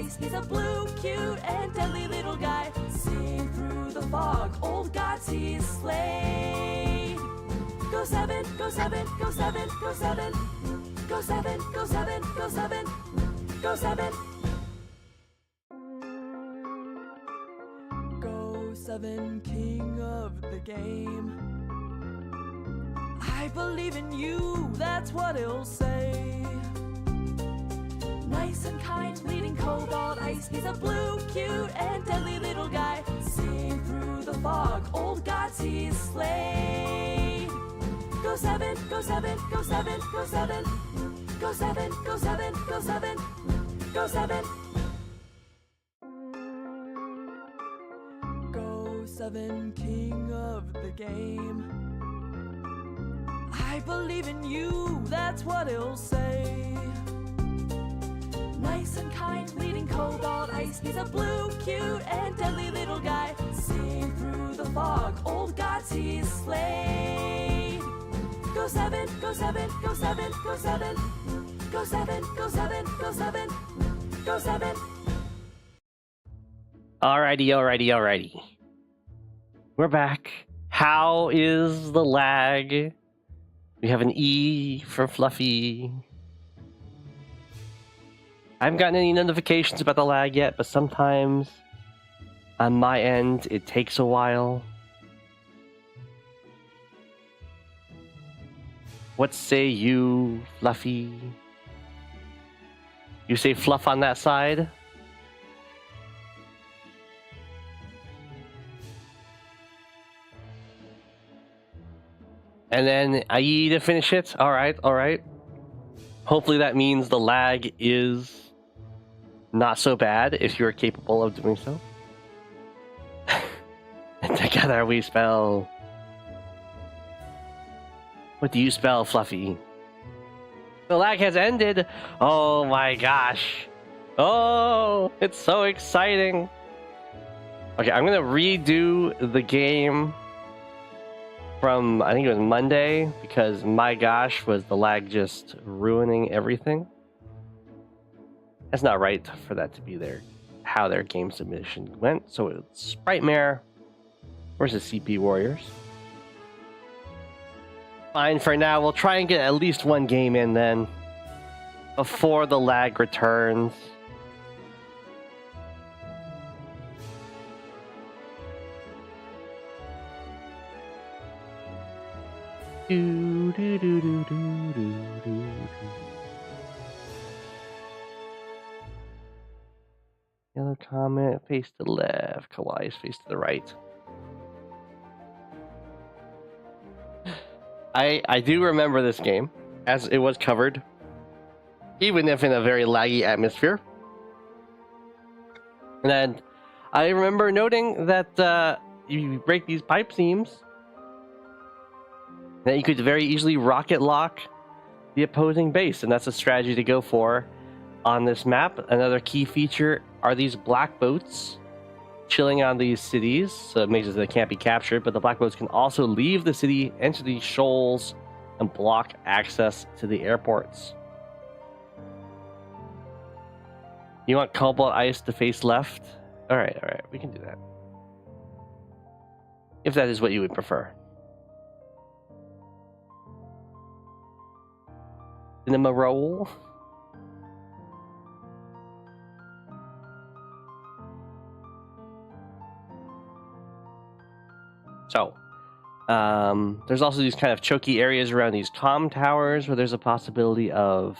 ice. He's a blue, cute, and deadly little guy. Sing through the fog, old gods he's slayed. Go 7, go 7, go 7, go 7. Go 7, go 7, go 7, go 7. Go 7, king of the game. I believe in you, that's what he'll say. Nice and kind, leading cobalt ice. He's a blue, cute, and deadly little guy. Sing through the fog, old gods he's slayed. Go 7, go 7, go 7, go 7. Go 7, go 7, go 7, go 7. Go 7, king of the game. I believe in you, that's what he'll say. Nice and kind, leading cobalt ice. He's a blue, cute, and deadly little guy. Sing through the fog, old gods he's slayed. Go 7, go 7, go 7, go 7. Go 7, go 7, go 7, go 7. Alrighty. We're back. How is the lag? We have an E for Fluffy. I haven't gotten any notifications about the lag yet, but sometimes on my end it takes a while. What say you, Fluffy? You say fluff on that side? And then IE to finish it? Alright. Hopefully that means the lag is not so bad if you're capable of doing so. And together we spell... What do you spell, Fluffy? The lag has ended! Oh my gosh! Oh, it's so exciting! Okay, I'm gonna redo the game from, I think it was Monday, because my gosh, was the lag just ruining everything. That's not right for that to be how their game submission went. So it's Spritemare versus cpwarriors. Fine for now. We'll try and get at least one game in then before the lag returns. Yellow comment, face to the left. Kawaii's face to the right. I do remember this game, as it was covered, even if in a very laggy atmosphere. And I remember noting that you break these pipe seams, that you could very easily rocket lock the opposing base, and that's a strategy to go for on this map. Another key feature are these black boats chilling on these cities, so it makes it so they can't be captured, but the black boats can also leave the city, enter these shoals, and block access to the airports. You want Cobalt Ice to face left? Alright, we can do that. If that is what you would prefer. Cinema roll? So, there's also these kind of choky areas around these comm towers where there's a possibility of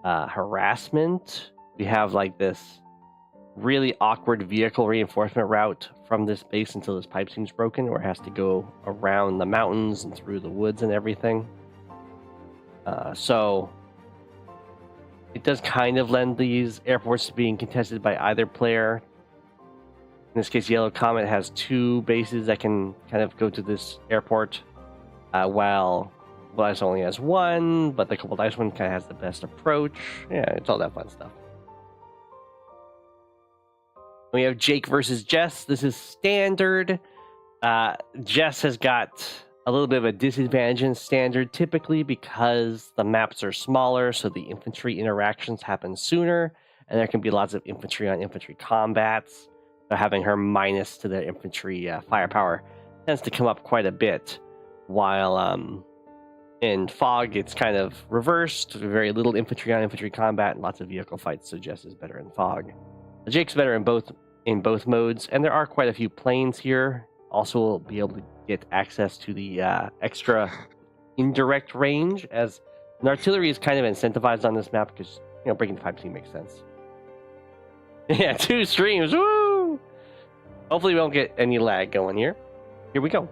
harassment. We have like this really awkward vehicle reinforcement route from this base until this pipe seems broken, where it has to go around the mountains and through the woods and everything. So, it does kind of lend these airports to being contested by either player. In this case, Yellow Comet has two bases that can kind of go to this airport, while Cobalt Ice only has one, but the Cobalt Ice one kind of has the best approach. Yeah, it's all that fun stuff. We have Jake versus Jess. This is standard. Jess has got a little bit of a disadvantage in standard, typically because the maps are smaller, so the infantry interactions happen sooner, and there can be lots of infantry on infantry combats. So having her minus to the infantry firepower tends to come up quite a bit, while in Fog it's kind of reversed. Very little infantry on infantry combat and lots of vehicle fights, so Jess is better in Fog. Jake's better in both modes, and there are quite a few planes here. Also will be able to get access to the extra indirect range, as an artillery is kind of incentivized on this map because, you know, breaking the pipe seam makes sense. Yeah, 2 streams, woo! Hopefully we don't get any lag going here. Here we go.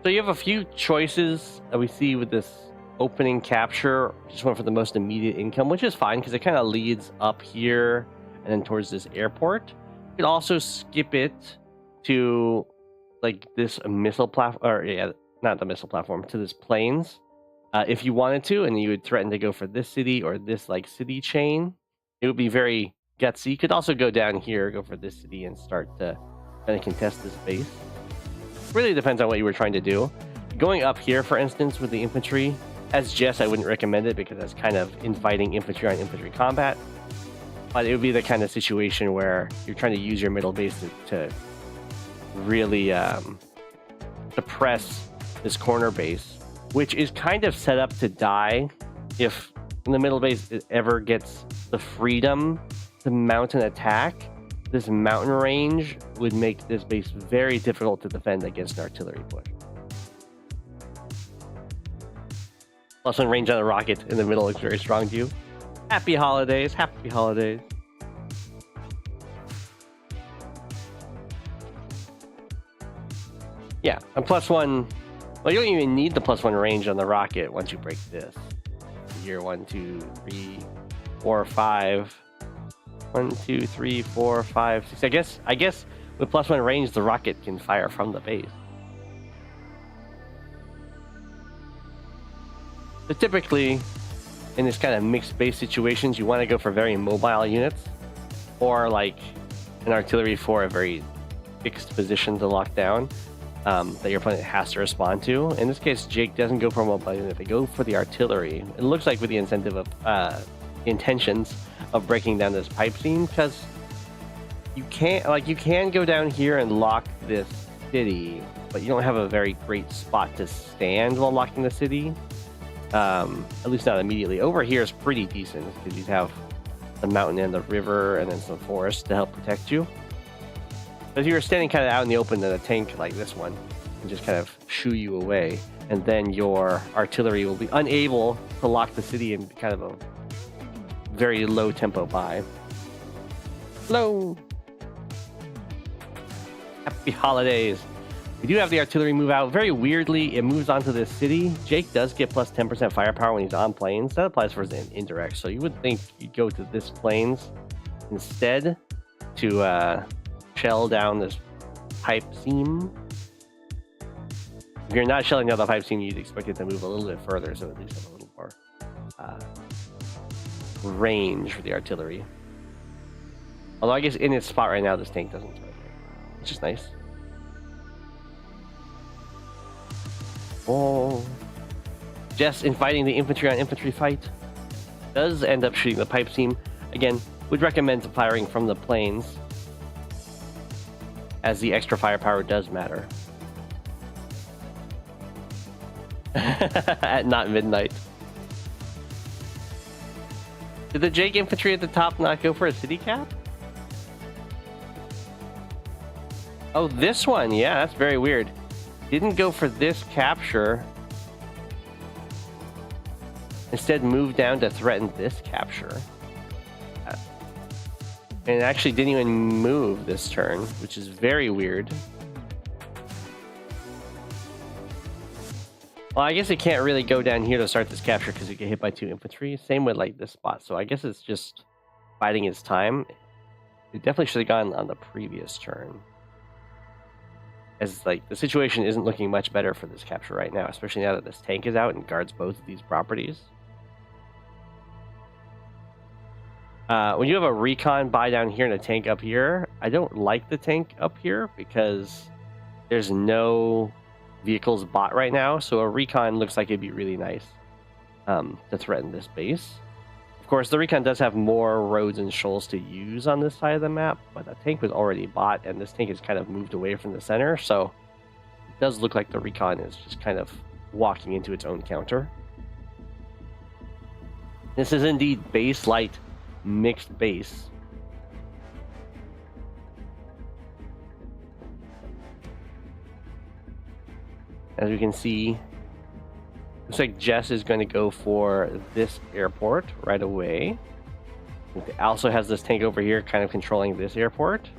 So you have a few choices that we see with this opening capture. Just went for the most immediate income, which is fine because it kind of leads up here and then towards this airport. You could also skip it to like this missile platform, or yeah, not the missile platform, to this plains if you wanted to, and you would threaten to go for this city or this like city chain. It would be very gutsy. You could also go down here, go for this city, and start to kind of contest this base. Really depends on what you were trying to do. Going up here, for instance, with the infantry, as Jess, I wouldn't recommend it because that's kind of inviting infantry on infantry combat. But it would be the kind of situation where you're trying to use your middle base to really suppress this corner base, which is kind of set up to die if the middle base ever gets the freedom to mount an attack. This mountain range would make this base very difficult to defend against an artillery push. +1 range on a rocket in the middle looks very strong to you. Happy holidays, happy holidays. Yeah, and +1, well, you don't even need the +1 range on the rocket once you break this. Here, 1, 2, 3, 4, 5. 1, 2, 3, 4, 5, 6. I guess with +1 range, the rocket can fire from the base. But typically, in this kind of mixed base situations, you want to go for very mobile units, or like an artillery for a very fixed position to lock down that your opponent has to respond to. In this case, Jake doesn't go for a mobile unit; they go for the artillery. It looks like with the incentive of intentions of breaking down this pipe seam, because you can go down here and lock this city, but you don't have a very great spot to stand while locking the city. At least not immediately. Over here is pretty decent because you have the mountain and the river and then some forest to help protect you. But if you were standing kind of out in the open, then a tank like this one can just kind of shoo you away, and then your artillery will be unable to lock the city in kind of a very low tempo buy. Hello! Happy holidays! We do have the artillery move out. Very weirdly, it moves onto this city. Jake does get plus 10% firepower when he's on planes. That applies for his indirect, so you would think you'd go to this planes instead to shell down this pipe seam. If you're not shelling down the pipe seam, you'd expect it to move a little bit further, so at least have a little more range for the artillery. Although I guess in its spot right now, this tank doesn't start there, which is nice. Oh, Jess, in fighting the infantry on infantry fight, does end up shooting the pipe seam. Again, would recommend firing from the planes, as the extra firepower does matter. At not midnight. Did the Jake infantry at the top not go for a city cap? Oh, this one, yeah, that's very weird. Didn't go for this capture. Instead moved down to threaten this capture. And it actually didn't even move this turn, which is very weird. Well, I guess it can't really go down here to start this capture because it get hit by 2 infantry. Same with like this spot. So I guess it's just biding its time. It definitely should have gone on the previous turn, as like the situation isn't looking much better for this capture right now, especially now that this tank is out and guards both of these properties. When you have a recon buy down here and a tank up here, I don't like the tank up here because there's no vehicles bought right now, so a recon looks like it'd be really nice. to threaten this base. Of course, the recon does have more roads and shoals to use on this side of the map, but the tank was already bought, and this tank is kind of moved away from the center, so it does look like the recon is just kind of walking into its own counter. This is indeed base light mixed base. As we can see, looks like Jess is going to go for this airport right away. It also has this tank over here kind of controlling this airport.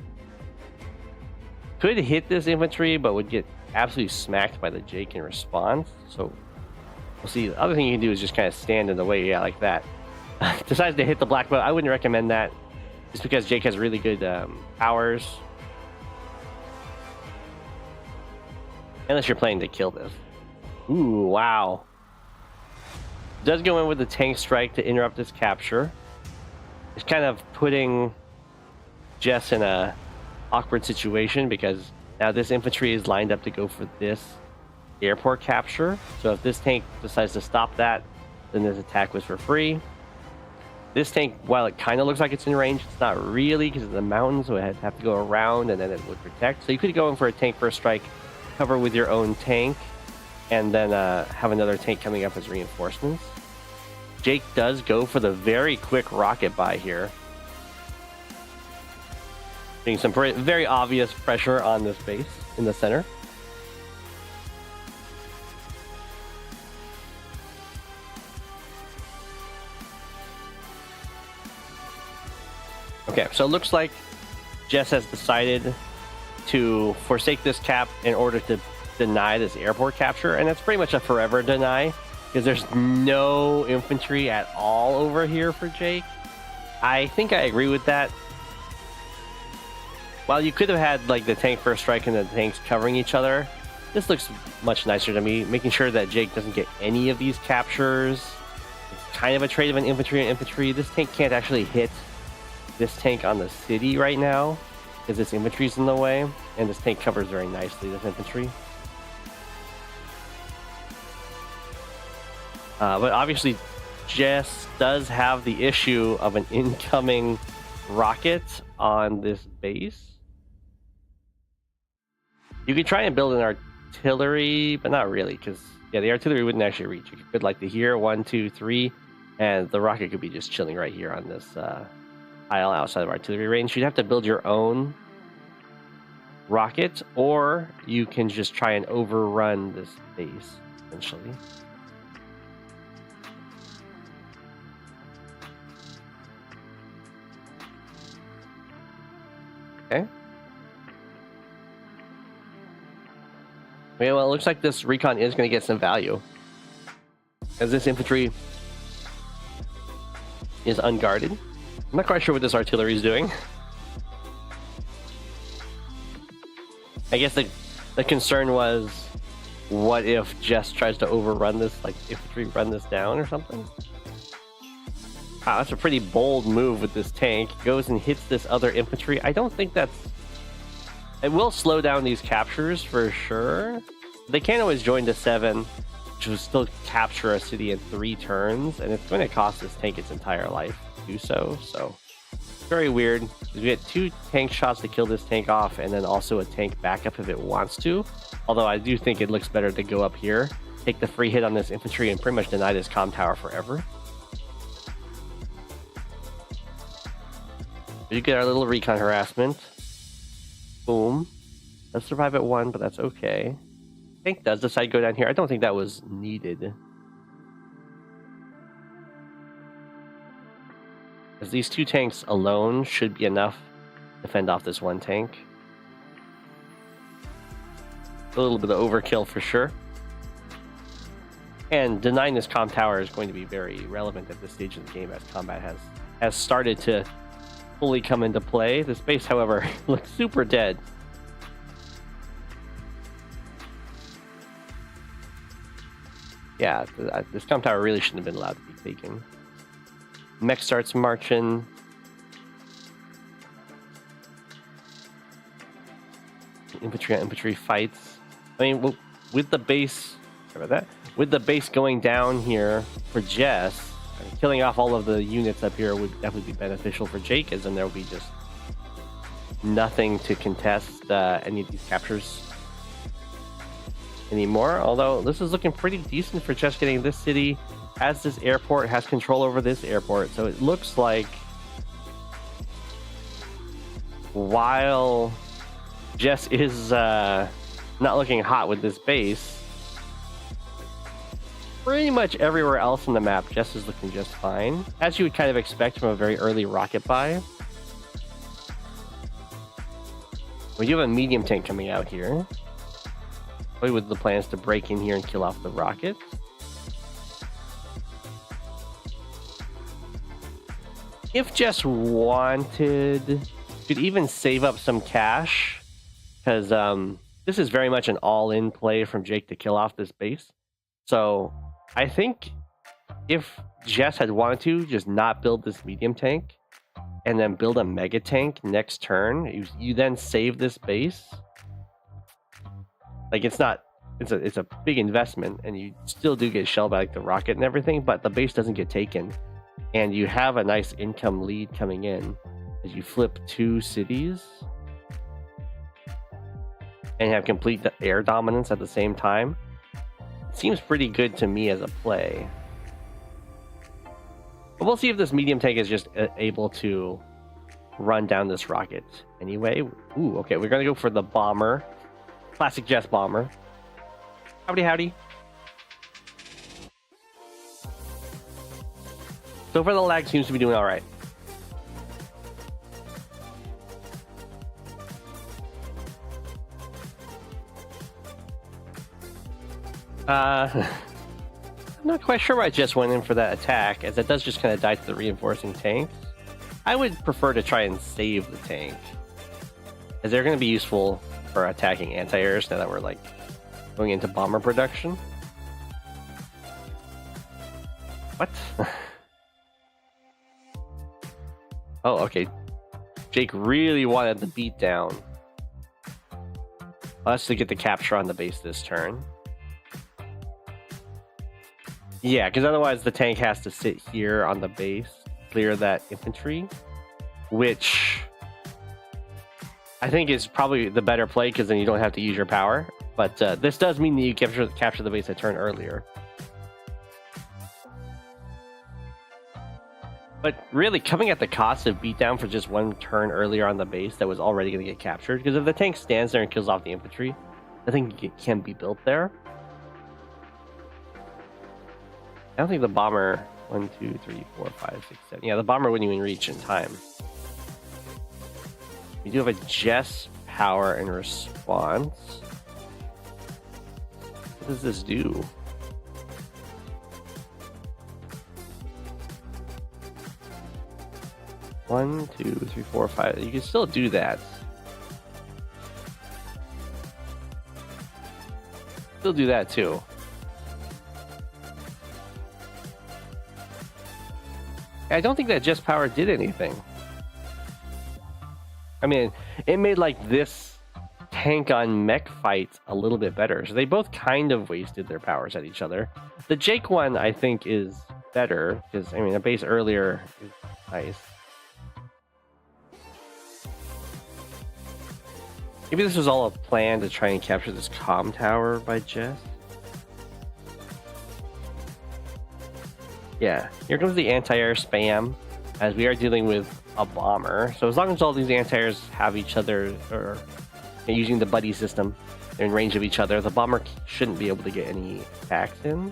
Could hit this infantry, but would get absolutely smacked by the Jake in response. So we'll see. The other thing you can do is just kind of stand in the way, yeah, like that. Decides to hit the black boat. I wouldn't recommend that, just because Jake has really good powers. Unless you're playing to kill this. Ooh, wow. Does go in with the tank strike to interrupt this capture. It's kind of putting Jess in a awkward situation, because now this infantry is lined up to go for this airport capture. So if this tank decides to stop that, then this attack was for free. This tank, while it kind of looks like it's in range, it's not really, because of the mountains, so it would have to go around and then it would protect. So you could go in for a tank first strike, cover with your own tank, and then have another tank coming up as reinforcements. Jake does go for the very quick rocket buy here. Getting some very obvious pressure on this base in the center. Okay, so it looks like Jess has decided to forsake this cap in order to deny this airport capture, and that's pretty much a forever deny, because there's no infantry at all over here for Jake. I think I agree with that. While you could have had like the tank first strike and the tanks covering each other, this looks much nicer to me, making sure that Jake doesn't get any of these captures. It's kind of a trade of an infantry and infantry. This tank can't actually hit this tank on the city right now, because this infantry's in the way, and this tank covers very nicely this infantry. But obviously, Jess does have the issue of an incoming rocket on this base. You could try and build an artillery, but not really, because yeah, the artillery wouldn't actually reach. You could like to here, 1, 2, 3, and the rocket could be just chilling right here on this tile outside of artillery range. You'd have to build your own rocket, or you can just try and overrun this base, essentially. Okay. Okay, well, it looks like this recon is going to get some value, as this infantry is unguarded. I'm not quite sure what this artillery is doing. I guess the concern was, what if Jess tries to overrun this, like infantry run this down or something? Wow, that's a pretty bold move with this tank. Goes and hits this other infantry. I don't think that's... It will slow down these captures for sure. They can't always join to 7, which will still capture a city in 3 turns, and it's going to cost this tank its entire life to do so. So, very weird. We get 2 tank shots to kill this tank off, and then also a tank backup if it wants to. Although I do think it looks better to go up here, take the free hit on this infantry, and pretty much deny this comm tower forever. You get our little recon harassment. Boom. Let's survive at 1, but that's okay. Tank does decide to go down here. I don't think that was needed, because these 2 tanks alone should be enough to fend off this 1 tank. A little bit of overkill for sure. And denying this comm tower is going to be very relevant at this stage of the game, as combat has started to fully come into play. This base, however, looks super dead. Yeah, this comm tower really shouldn't have been allowed to be taken. Mech starts marching. Infantry on infantry fights. I mean, with the base, sorry about that. with the base going down here for Jess, killing off all of the units up here would definitely be beneficial for Jake, as then there will be just nothing to contest any of these captures anymore. Although this is looking pretty decent for Jess getting this city, has this airport, has control over this airport. So it looks like while Jess is not looking hot with this base, pretty much everywhere else on the map, Jess is looking just fine, as you would kind of expect from a very early rocket buy. We do have a medium tank coming out here. Probably with the plans to break in here and kill off the rocket. If Jess wanted, could even save up some cash, because this is very much an all-in play from Jake to kill off this base. So I think if Jess had wanted to just not build this medium tank and then build a mega tank next turn, you then save this base. Like, it's a big investment, and you still do get shell back the rocket and everything, but the base doesn't get taken, and you have a nice income lead coming in as you flip 2 cities and have complete the air dominance at the same time. Seems pretty good to me as a play. But we'll see if this medium tank is just able to run down this rocket anyway. Ooh, okay, we're gonna go for the bomber. Classic Jess bomber. Howdy, howdy. So far the lag seems to be doing alright. I'm not quite sure why I just went in for that attack, as it does just kind of die to the reinforcing tanks. I would prefer to try and save the tank, as they're going to be useful for attacking anti-airs now that we're like going into bomber production. What? Oh, okay. Jake really wanted the beat down. Well, that's to get the capture on the base this turn. Yeah, because otherwise the tank has to sit here on the base, clear that infantry, which I think is probably the better play, because then you don't have to use your power. But this does mean that you capture the base a turn earlier. But really, coming at the cost of beatdown for just 1 turn earlier on the base that was already going to get captured, because if the tank stands there and kills off the infantry, I think it can be built there. I don't think the bomber 1, 2, 3, 4, 5, 6, 7. Yeah, the bomber wouldn't even reach in time. We do have a Jess power in response. What does this do? One, 2, 3, 4, 5. You can still do that. Still do that too. I don't think that Jess power did anything. I mean, it made like this tank on mech fight a little bit better. So they both kind of wasted their powers at each other. The Jake one, I think, is better, because, I mean, a base earlier is nice. Maybe this was all a plan to try and capture this comm tower by Jess. Yeah, here comes the anti-air spam, as we are dealing with a bomber. So as long as all these anti-airs have each other, or using the buddy system, they're in range of each other, the bomber shouldn't be able to get any attacks in.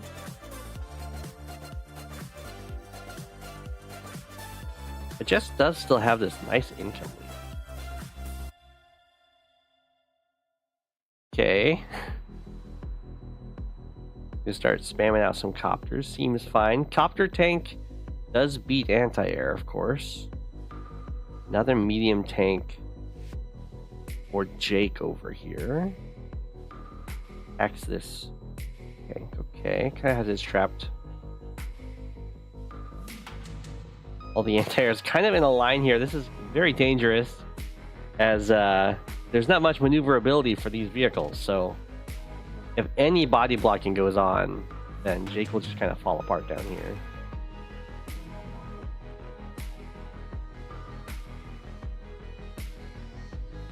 But Jess does still have this nice income lead. Okay. You start spamming out some copters. Seems fine. Copter tank does beat anti-air, of course. Another medium tank for Jake over here. Axe this. Okay. Kind of has his trapped. All the anti-airs kind of in a line here. This is very dangerous, as there's not much maneuverability for these vehicles. So if any body blocking goes on, then Jake will just kind of fall apart down here.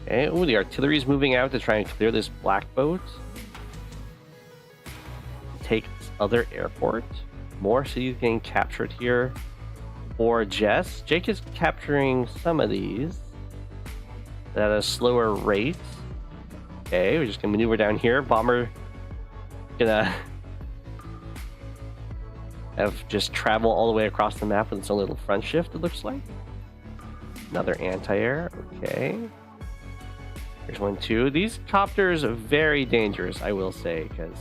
Okay, ooh, the artillery's moving out to try and clear this black boat. Take this other airport. More cities getting captured here for Jess. Jake is capturing some of these at a slower rate. Okay, we're just gonna maneuver down here. Bomber gonna have just travel all the way across the map with its own little front shift, it looks like. Another anti-air, okay. Here's one too. These copters are very dangerous, I will say, because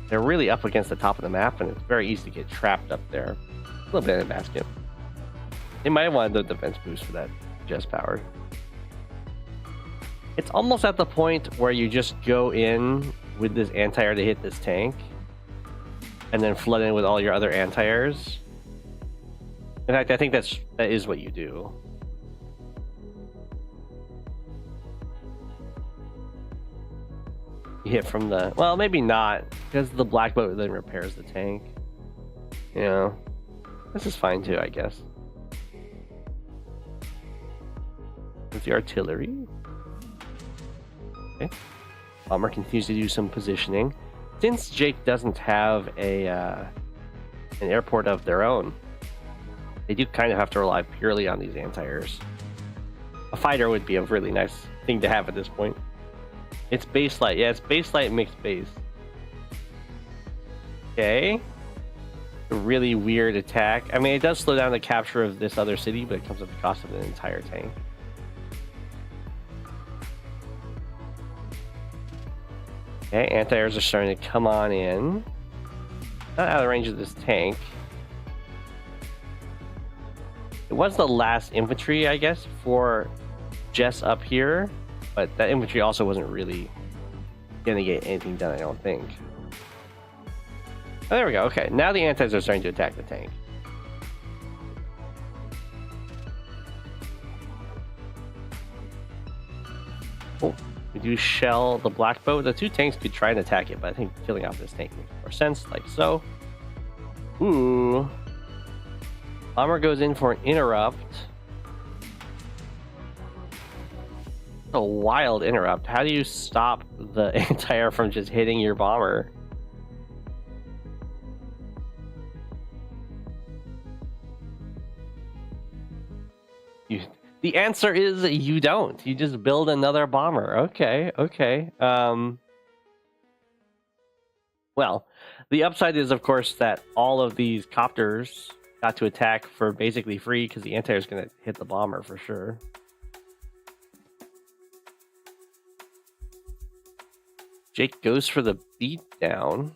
they're really up against the top of the map and it's very easy to get trapped up there. A little bit in a basket. They might have wanted the defense boost for that Jess power. It's almost at the point where you just go in with this anti-air to hit this tank and then flood in with all your other anti-airs. In fact, I think that is what you do. You hit from the... Well, maybe not, because the black boat then repairs the tank. You know, this is fine too, I guess. With the artillery. Okay. Bomber continues to do some positioning. Since Jake doesn't have an airport of their own, they do kind of have to rely purely on these anti-airs. A fighter would be a really nice thing to have at this point. It's base light. Yeah, it's base light mixed base. Okay. A really weird attack. I mean, it does slow down the capture of this other city, but it comes at the cost of an entire tank. Okay, anti-airs are starting to come on in. Not out of range of this tank. It was the last infantry, I guess, for Jess up here, but that infantry also wasn't really gonna get anything done, I don't think. Oh, there we go. Okay, now the antis are starting to attack the tank. Oh, we do shell the black boat. The two tanks could try and attack it, but I think killing off this tank makes more sense, like so. Ooh. Bomber goes in for an interrupt. A wild interrupt. How do you stop the anti-air from just hitting your bomber? The answer is you don't. You just build another bomber. Okay, okay. Well, the upside is, of course, that all of these copters got to attack for basically free because the anti-air is going to hit the bomber for sure. Jake goes for the beatdown.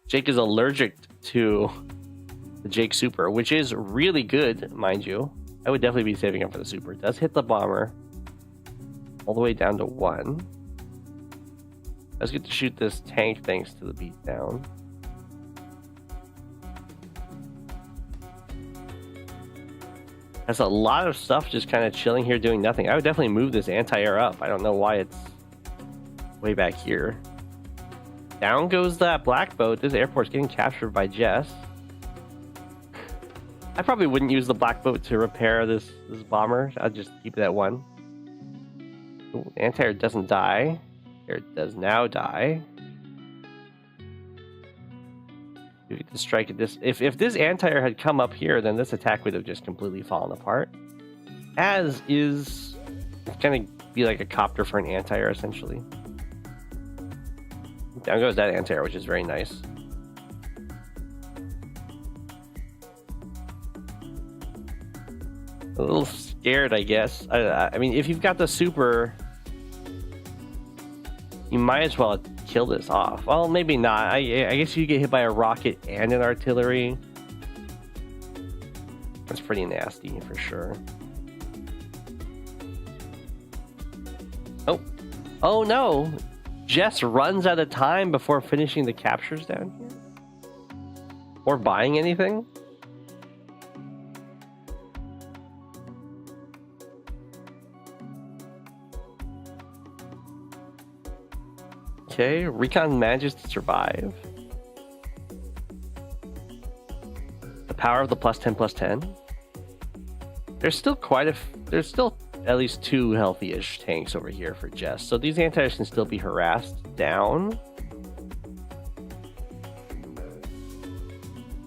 Jake is allergic to the Jake Super, which is really good, mind you. I would definitely be saving up for the Super. It does hit the bomber all the way down to 1. Does get to shoot this tank thanks to the beatdown. Has a lot of stuff just kind of chilling here doing nothing. I would definitely move this anti-air up. I don't know why it's way back here. Down goes that black boat. This airport's getting captured by Jess. I probably wouldn't use the black boat to repair this bomber. I'd just keep it at 1. Ooh, anti-air doesn't die. It does now die. You get to strike at this. If this anti-air had come up here, then this attack would have just completely fallen apart. As is, it's gonna be like a copter for an anti-air essentially. Down goes that anti-air, which is very nice. A little scared, I guess. I mean, if you've got the Super, you might as well kill this off. Well, maybe not. I guess you get hit by a rocket and an artillery. That's pretty nasty for sure. Oh. Oh no! Jess runs out of time before finishing the captures down here? Or buying anything? Okay, Recon manages to survive. The power of the +10/+10. There's still there's still at least 2 healthy-ish tanks over here for Jess. So these anti-airs can still be harassed down.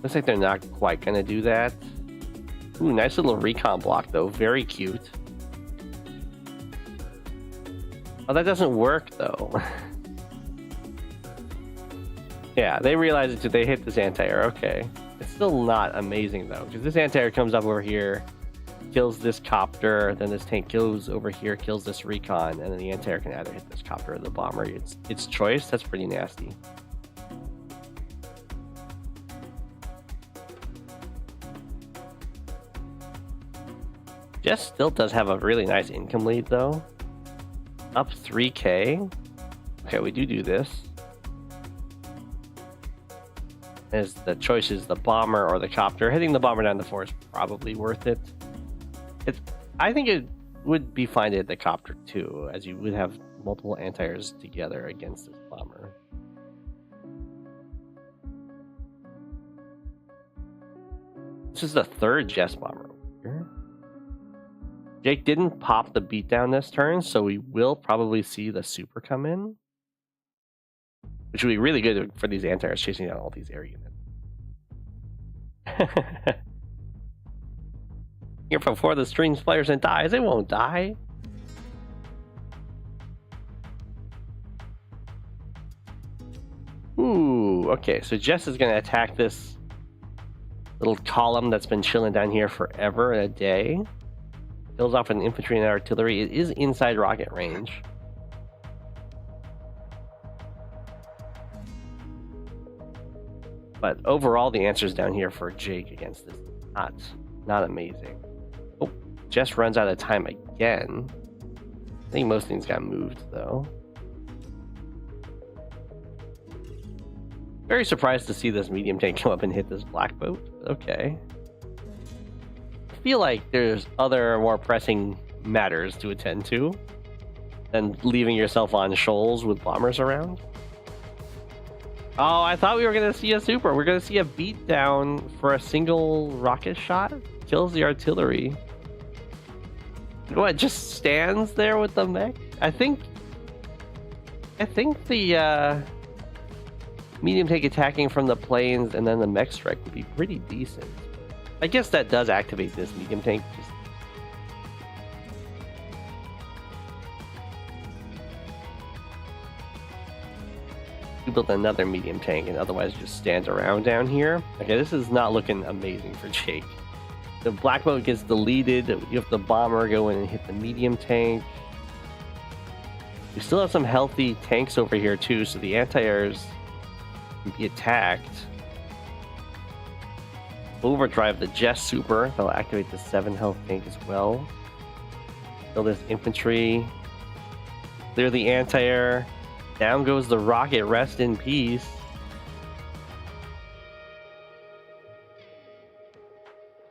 Looks like they're not quite gonna do that. Ooh, nice little recon block though, very cute. Oh, that doesn't work though. Yeah, they realize it too. They hit this anti-air. Okay, it's still not amazing though, because this anti-air comes up over here, kills this copter, then this tank goes over here, kills this recon, and then the anti-air can either hit this copter or the bomber. It's choice. That's pretty nasty. Jess still does have a really nice income lead though. Up 3k. Okay, we do this. As the choice is the bomber or the copter. Hitting the bomber down the floor is probably worth it. I think it would be fine to hit the copter too, as you would have multiple anti-airs together against this bomber. This is the 3rd Jess bomber here. Jake didn't pop the beatdown this turn, so we will probably see the super come in. Which would be really good for these anti-airs chasing down all these air units. Here before the string flares and dies, it won't die. Ooh, okay, so Jess is gonna attack this little column that's been chilling down here forever and a day. Kills off an infantry and artillery. It is inside rocket range. But overall, the answers down here for Jake against this not amazing. Oh, Jess runs out of time again. I think most things got moved though. Very surprised to see this medium tank come up and hit this black boat. Okay. I feel like there's other more pressing matters to attend to than leaving yourself on shoals with bombers around. Oh, I thought we were going to see a super. We're going to see a beatdown for a single rocket shot. Kills the artillery. What, just stands there with the mech? I think the medium tank attacking from the planes and then the mech strike would be pretty decent. I guess that does activate this medium tank. You build another medium tank and otherwise just stands around down here. Okay, this is not looking amazing for Jake. The black boat gets deleted. You have the bomber go in and hit the medium tank. We still have some healthy tanks over here too, so the anti-airs can be attacked. Overdrive the Jess super. They'll activate the 7 health tank as well. Kill this infantry. Clear the anti-air. Down goes the rocket. Rest in peace.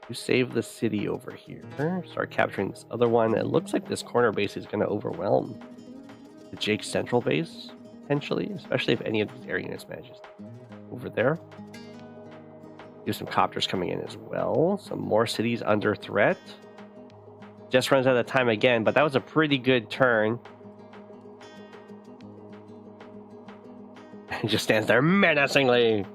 You save the city over here. Start capturing this other one. It looks like this corner base is going to overwhelm the Jake central base, potentially, especially if any of these air units manages over there. There's some copters coming in as well. Some more cities under threat. Just runs out of time again, but that was a pretty good turn. He just stands there menacingly.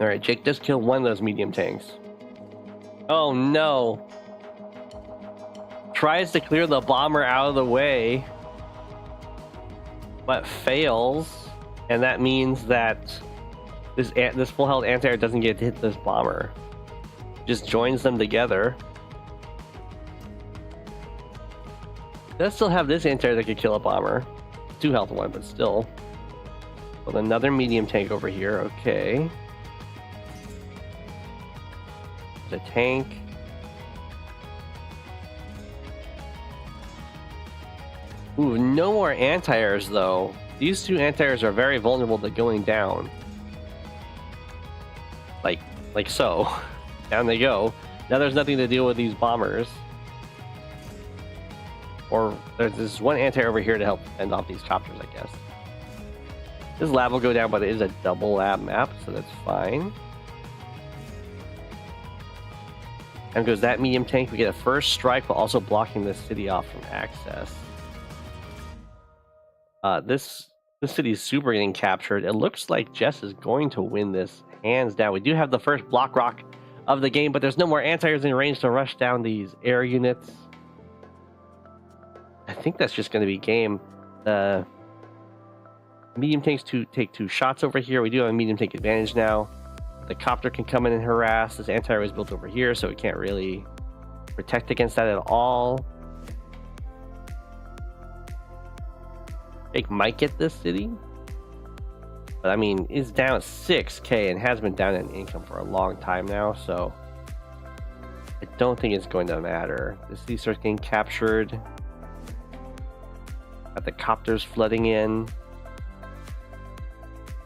Alright, Jake just killed one of those medium tanks. Oh no. Tries to clear the bomber out of the way, but fails. And that means that this full health anti-air doesn't get to hit this bomber. Just joins them together. Does still have this anti-air that could kill a bomber. 2 health one, but still. With another medium tank over here. Okay. There's a tank. Ooh, no more anti-airs though. These 2 anti-airs are very vulnerable to going down. Like so. Down they go. Now there's nothing to deal with these bombers. Or there's this one anti-air over here to help fend off these copters, I guess. This lab will go down, but it is a double lab map, so that's fine. And goes that medium tank. We get a first strike, while also blocking this city off from access. This city is super getting captured. It looks like Jess is going to win this hands down. We do have the first block rock of the game, but there's no more anti-airs in range to rush down these air units. I think that's just going to be game. The medium tanks take 2 shots over here. We do have a medium tank advantage now. The copter can come in and harass. This anti-air is built over here, so it can't really protect against that at all. Jake might get this city, but I mean, it's down 6k and has been down in income for a long time now, so I don't think it's going to matter. The city starts getting captured. Got the copters flooding in.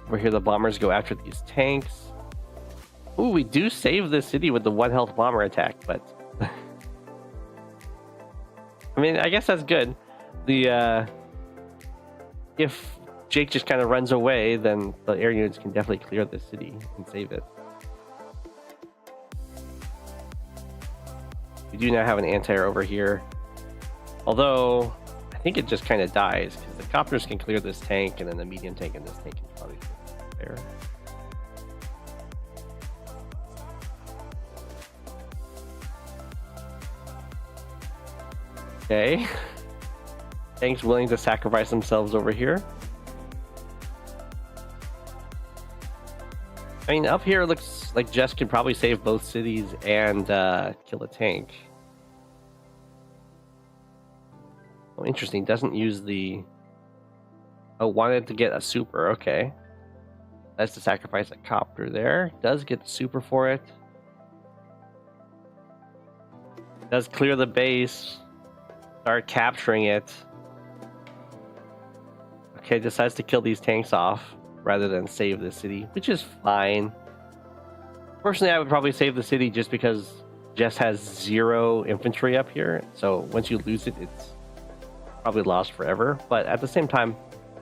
Over here, the bombers go after these tanks. Ooh, we do save this city with the 1 health bomber attack, but I mean, I guess that's good. If Jake just kind of runs away, then the air units can definitely clear the city and save it. We do now have an anti-air over here, although I think it just kind of dies because the copters can clear this tank, and then the medium tank and this tank can probably clear there. Okay. Tanks willing to sacrifice themselves over here. I mean, up here it looks like Jess can probably save both cities and kill a tank. Oh, interesting. Doesn't use the... Oh, wanted to get a super. Okay. That's to sacrifice a copter there. Does get the super for it. Does clear the base. Start capturing it. Okay, decides to kill these tanks off rather than save the city, which is fine. Personally, I would probably save the city just because Jess has 0 infantry up here. So once you lose it, it's probably lost forever. But at the same time,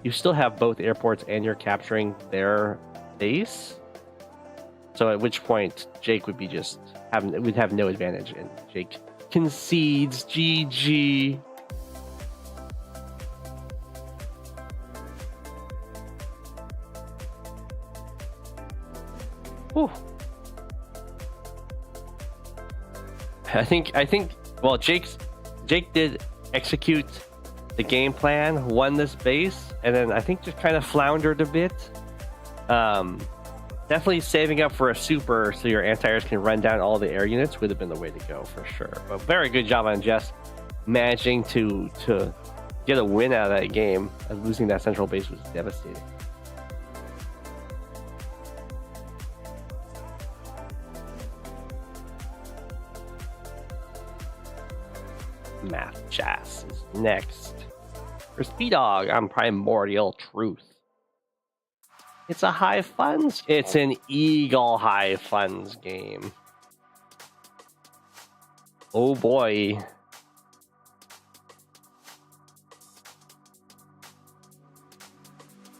you still have both airports and you're capturing their base. So at which point Jake would be would have no advantage, and Jake concedes. GG. Whew. I think well, Jake did execute the game plan, won this base, and then I think just kind of floundered a bit. Definitely saving up for a super so your anti-airs can run down all the air units would have been the way to go for sure. But very good job on Jess managing to get a win out of that game. Losing that central base was devastating. Matthjass is next. For Speed Dog, I'm Primordial Truth. It's a high funds. It's an Eagle high funds game. Oh boy.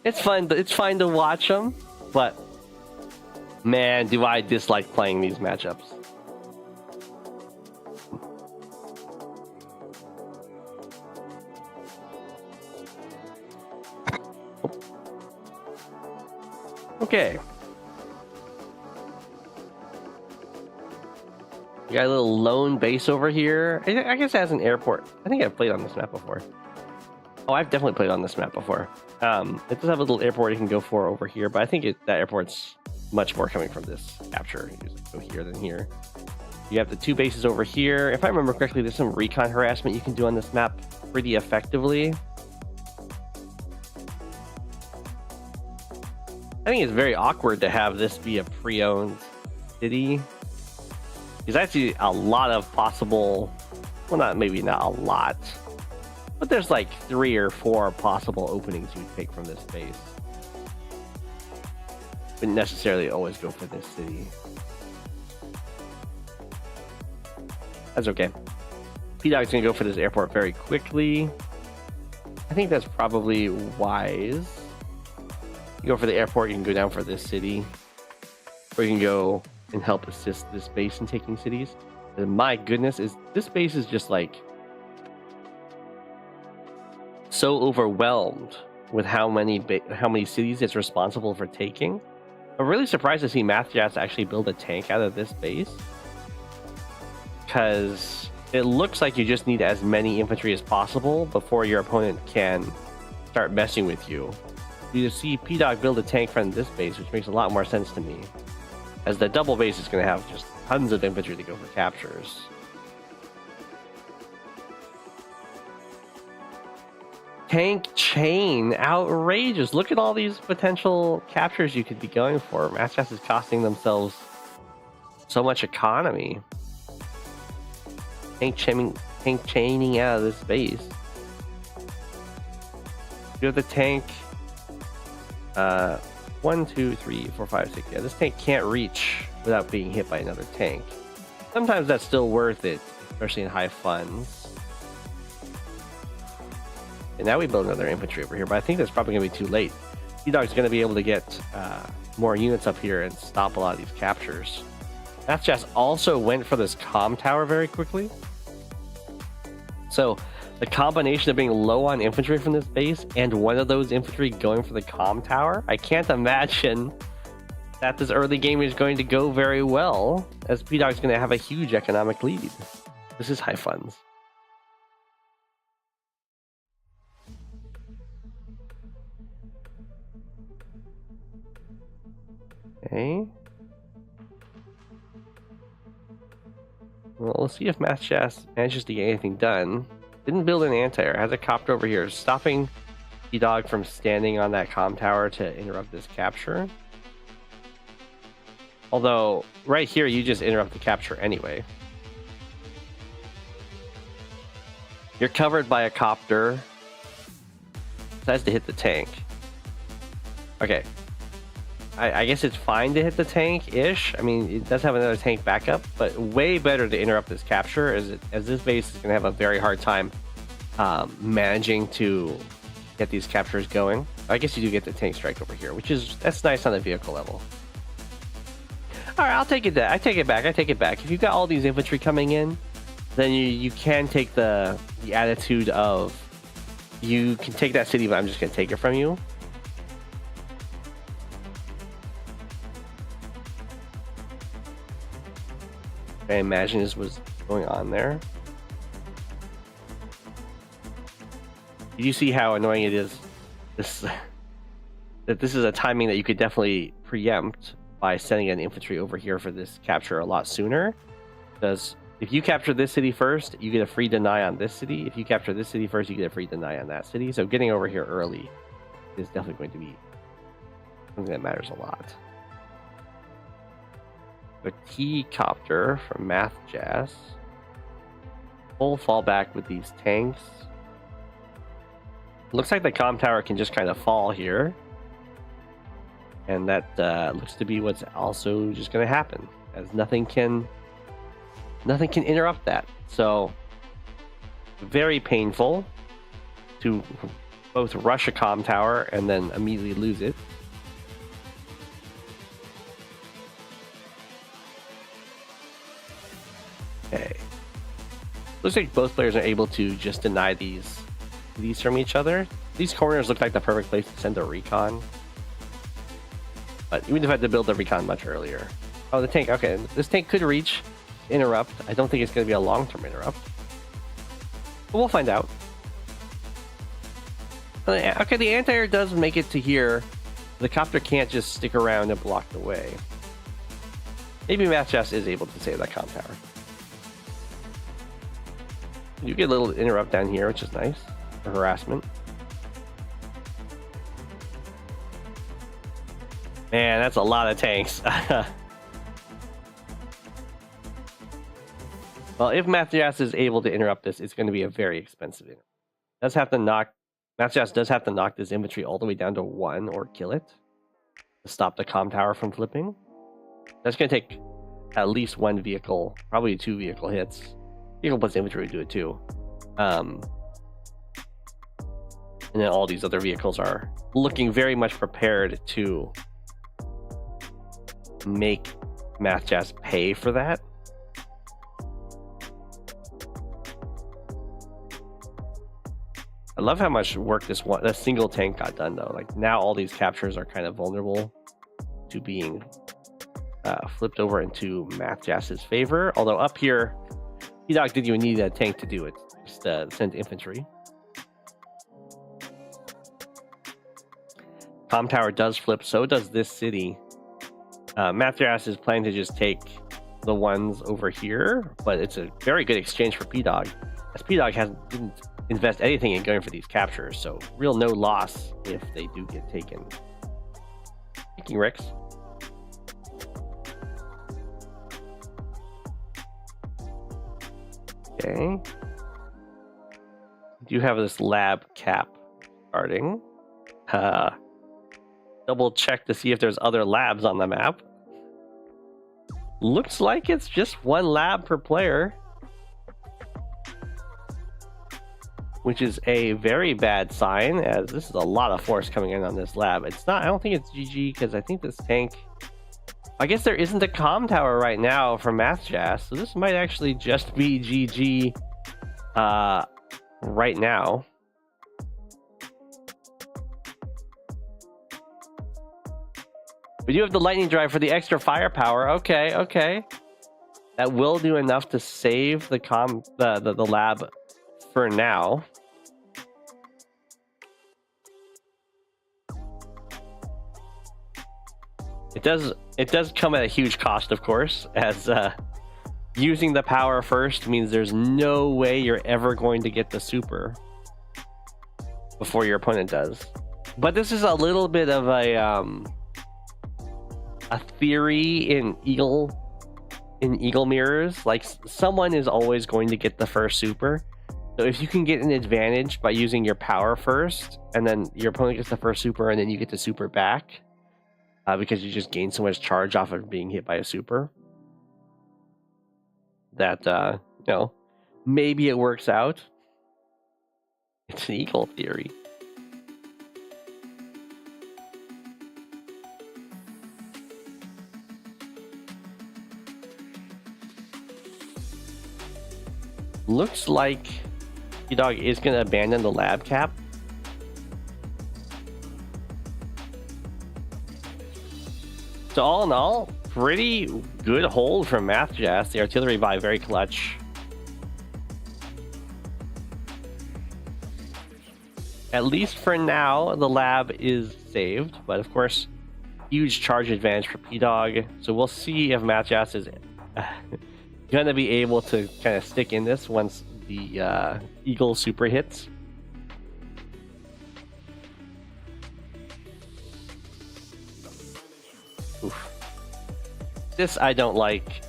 It's fun. It's fun to watch them, but man, do I dislike playing these matchups. Okay. We got a little lone base over here. I guess it has an airport. I think I've played on this map before. Oh, I've definitely played on this map before. It does have a little airport you can go for over here, but I think that airport's much more coming from this capture. You just go here than here. You have the 2 bases over here. If I remember correctly, there's some recon harassment you can do on this map pretty effectively. I think it's very awkward to have this be a pre-owned city. There's actually a lot of possible, well, maybe not a lot, but there's like 3 or 4 possible openings you would take from this base. Wouldn't necessarily always go for this city. That's okay. P-Dog's gonna go for this airport very quickly. I think that's probably wise. You go for the airport, you can go down for this city. Or you can go and help assist this base in taking cities. And my goodness, this base is just like so overwhelmed with how many cities it's responsible for taking. I'm really surprised to see Matthjass actually build a tank out of this base, because it looks like you just need as many infantry as possible before your opponent can start messing with you. You just see P-Dog build a tank from this base, which makes a lot more sense to me, as the double base is going to have just tons of infantry to go for captures. Tank chain, outrageous. Look at all these potential captures you could be going for. Matthjass is costing themselves so much economy. Tank chaining out of this base. You have the tank 1, 2, 3, 4, 5, 6. Yeah, this tank can't reach without being hit by another tank. Sometimes that's still worth it, especially in high funds. And now we build another infantry over here, but I think that's probably going to be too late. P-Dog's going to be able to get more units up here and stop a lot of these captures. Matthjass also went for this comm tower very quickly. So the combination of being low on infantry from this base and one of those infantry going for the comm tower, I can't imagine that this early game is going to go very well, as P-Dog's going to have a huge economic lead. This is high funds. Okay. Well, let's see if Matthjass manages to get anything done. Didn't build an anti-air. Has a copter over here, stopping P-Dog from standing on that comm tower to interrupt this capture. Although, right here, you just interrupt the capture anyway. You're covered by a copter. Decides to hit the tank. Okay. I guess it's fine to hit the tank-ish. I mean, it does have another tank backup, but way better to interrupt this capture, as this base is going to have a very hard time managing to get these captures going. I guess you do get the tank strike over here, that's nice on the vehicle level. All right, I'll take it. I take it back. If you've got all these infantry coming in, then you can take the attitude of, you can take that city, but I'm just going to take it from you. I imagine this was going on there. Did you see how annoying it is? That this is a timing that you could definitely preempt by sending an infantry over here for this capture a lot sooner. Because if you capture this city first, you get a free deny on this city. If you capture this city first, you get a free deny on that city. So getting over here early is definitely going to be something that matters a lot. A T-copter from Matthjass. Full fallback with these tanks. Looks like the comm tower can just kind of fall here. And that looks to be what's also just going to happen, as nothing can interrupt that. So very painful to both rush a comm tower and then immediately lose it. Okay. Looks like both players are able to just deny these from each other. These corners look like the perfect place to send a recon. But even if I had to build the recon much earlier. Oh, the tank. Okay, this tank could reach interrupt. I don't think it's going to be a long-term interrupt. But we'll find out. Okay, the anti-air does make it to here. The copter can't just stick around and block the way. Maybe Matthjass is able to save that comm tower. You get a little interrupt down here, which is nice. For harassment. Man, that's a lot of tanks. Well, if Matthjass is able to interrupt this, it's going to be a very expensive interrupt. Matthjass does have to knock this infantry all the way down to 1 or kill it to stop the comm tower from flipping. That's going to take at least 1 vehicle, probably 2 vehicle hits. Vehicle plus infantry would do it too. And then all these other vehicles are looking very much prepared to make Matthjass pay for that. I love how much work this single tank got done though. Like now all these captures are kind of vulnerable to being flipped over into Matthjass's favor. Although up here, P-Dog didn't even need a tank to do it. Just send infantry. Comm Tower does flip, so does this city. Matthjass is planning to just take the ones over here, but it's a very good exchange for P-Dog, as P-Dog didn't invest anything in going for these captures, so real no loss if they do get taken. Taking Rex. Okay. Do have this lab cap starting. Double check to see if there's other labs on the map. Looks like it's just one lab per player, which is a very bad sign, as this is a lot of force coming in on this lab. It's not, I don't think it's GG, because I think this tank, I guess there isn't a comm tower right now for Matthjass, so this might actually just be GG right now. We do have the lightning drive for the extra firepower. Okay, okay. That will do enough to save the lab for now. It does come at a huge cost, of course, as using the power first means there's no way you're ever going to get the super before your opponent does. But this is a little bit of a theory in eagle mirrors. Like, someone is always going to get the first super. So if you can get an advantage by using your power first, and then your opponent gets the first super, and then you get the super back, because you just gain so much charge off of being hit by a super, that you know, maybe it works out. It's an eagle theory. Looks like P-Dog is going to abandon the lab cap. So all in all, pretty good hold from Matthjass. The artillery buy very clutch. At least for now, the lab is saved, but of course, huge charge advantage for P-Dog. So we'll see if Matthjass is gonna be able to kind of stick in this once the Eagle super hits. Oof. This I don't like.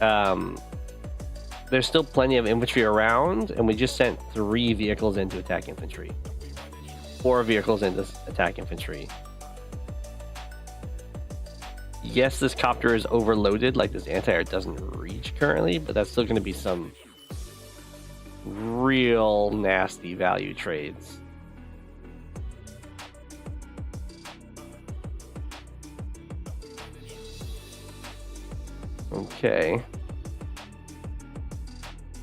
There's still plenty of infantry around, and we just sent 3 vehicles into attack infantry. 4 vehicles into attack infantry. Yes, this copter is overloaded, like this anti-air doesn't reach currently, but that's still going to be some real nasty value trades. Okay.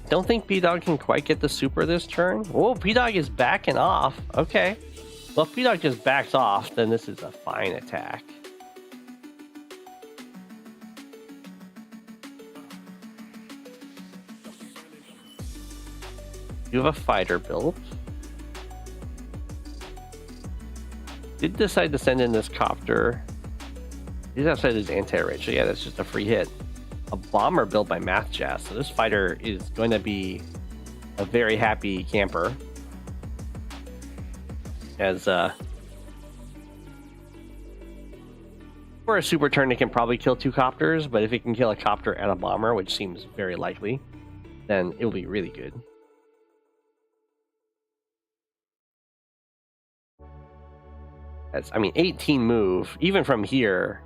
Don't think P-Dog can quite get the super this turn. Oh, P-Dog is backing off. Okay. Well, if P-Dog just backs off, then this is a fine attack. You have a fighter built. Did decide to send in this copter. He's outside his anti-range, so yeah, that's just a free hit. A bomber built by Matthjass, so this fighter is going to be a very happy camper. As for a super turn, it can probably kill 2 copters, but if it can kill a copter and a bomber, which seems very likely, then it will be really good. That's, I mean, 18 move, even from here.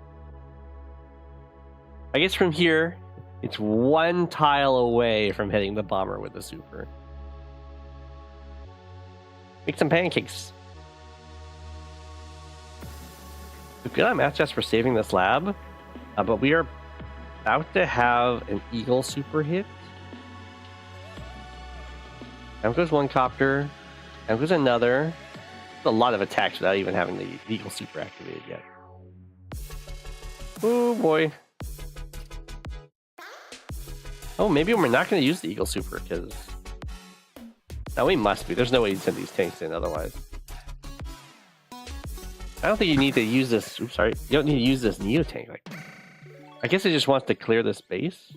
I guess from here, it's 1 tile away from hitting the bomber with a super. Make some pancakes. Good on Matthjass for saving this lab, but we are about to have an eagle super hit. Down goes one copter, down goes another. That's a lot of attacks without even having the eagle super activated yet. Oh boy. Oh, maybe we're not going to use the eagle super because... No, we must be. There's no way you send these tanks in otherwise. I don't think you need to use this. Oops, sorry. You don't need to use this Neo tank. Like, I guess it just wants to clear the space.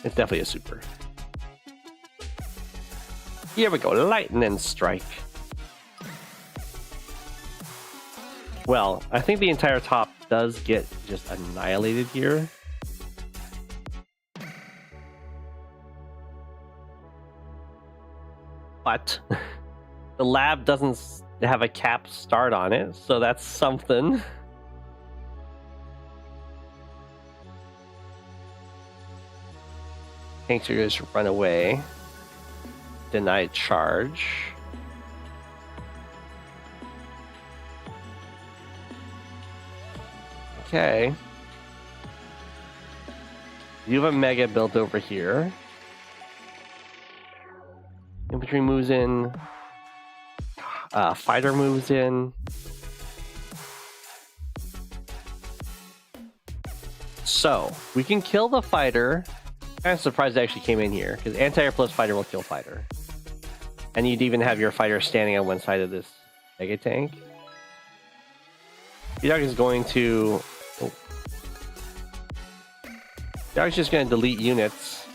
It's definitely a super. Here we go. Lightning strike. Well, I think the entire top does get just annihilated here. But the lab doesn't have a cap start on it, so that's something. Tanks are just run away. Deny charge. Okay. You have a mega built over here. Infantry moves in. Fighter moves in. So, we can kill the fighter. Kind of surprised it actually came in here, because anti-air plus fighter will kill fighter. And you'd even have your fighter standing on one side of this mega tank. Dog is going to... Oh. Dog's just going to delete units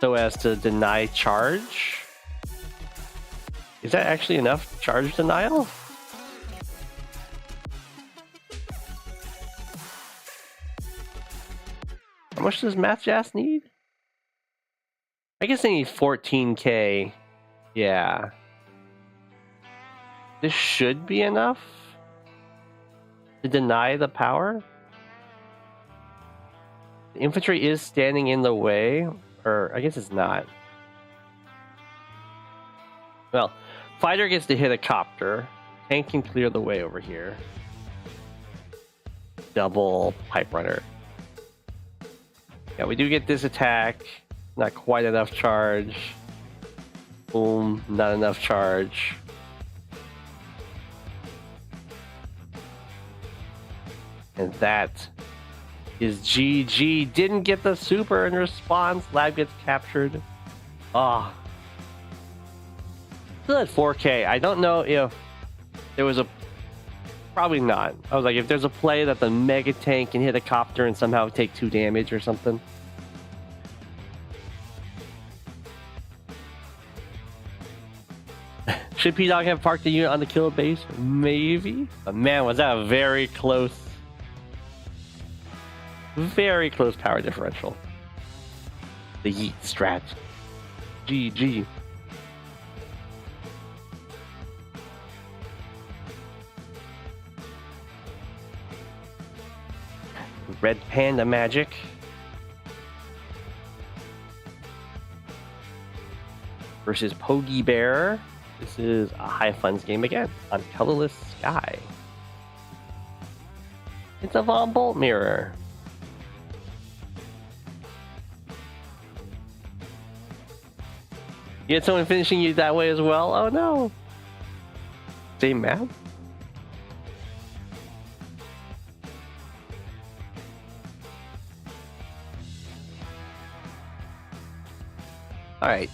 so as to deny charge. Is that actually enough charge denial? How much does Matthjass need? I guess they need 14k. Yeah. This should be enough to deny the power. The infantry is standing in the way, or I guess it's not. Well, fighter gets to hit a copter. Tank can clear the way over here. Double pipe runner. Yeah, we do get this attack. Not quite enough charge. Boom, not enough charge. And that is GG. Didn't get the super in response. Lab gets captured. Ah. Oh. Still at 4k. I don't know if there was a... Probably not. I was like, if there's a play that the mega tank can hit a copter and somehow take 2 damage or something. Should P-Dog have parked the unit on the kill base? Maybe. But man, was that a very close power differential. The yeet strat. GG. RedPandaMagic. Versus poageybear. This is a high funds game again on Colourless Sky. It's a Von Bolt mirror. You had someone finishing you that way as well? Oh no. Same map? Alright.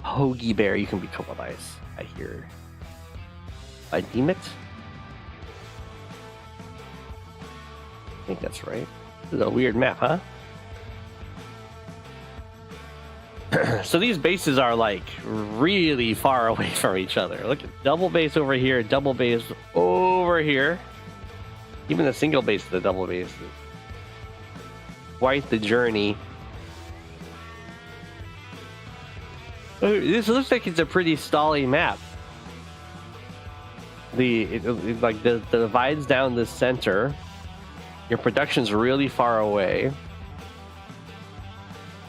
Poageybear, you can be Koalize, I hear. I deem it? I think that's right. This is a weird map, huh? So these bases are like really far away from each other. Look at double base over here, double base over here. Even the single base of the double base is quite the journey. This looks like it's a pretty stally map. It like the divides down the center. Your production's really far away.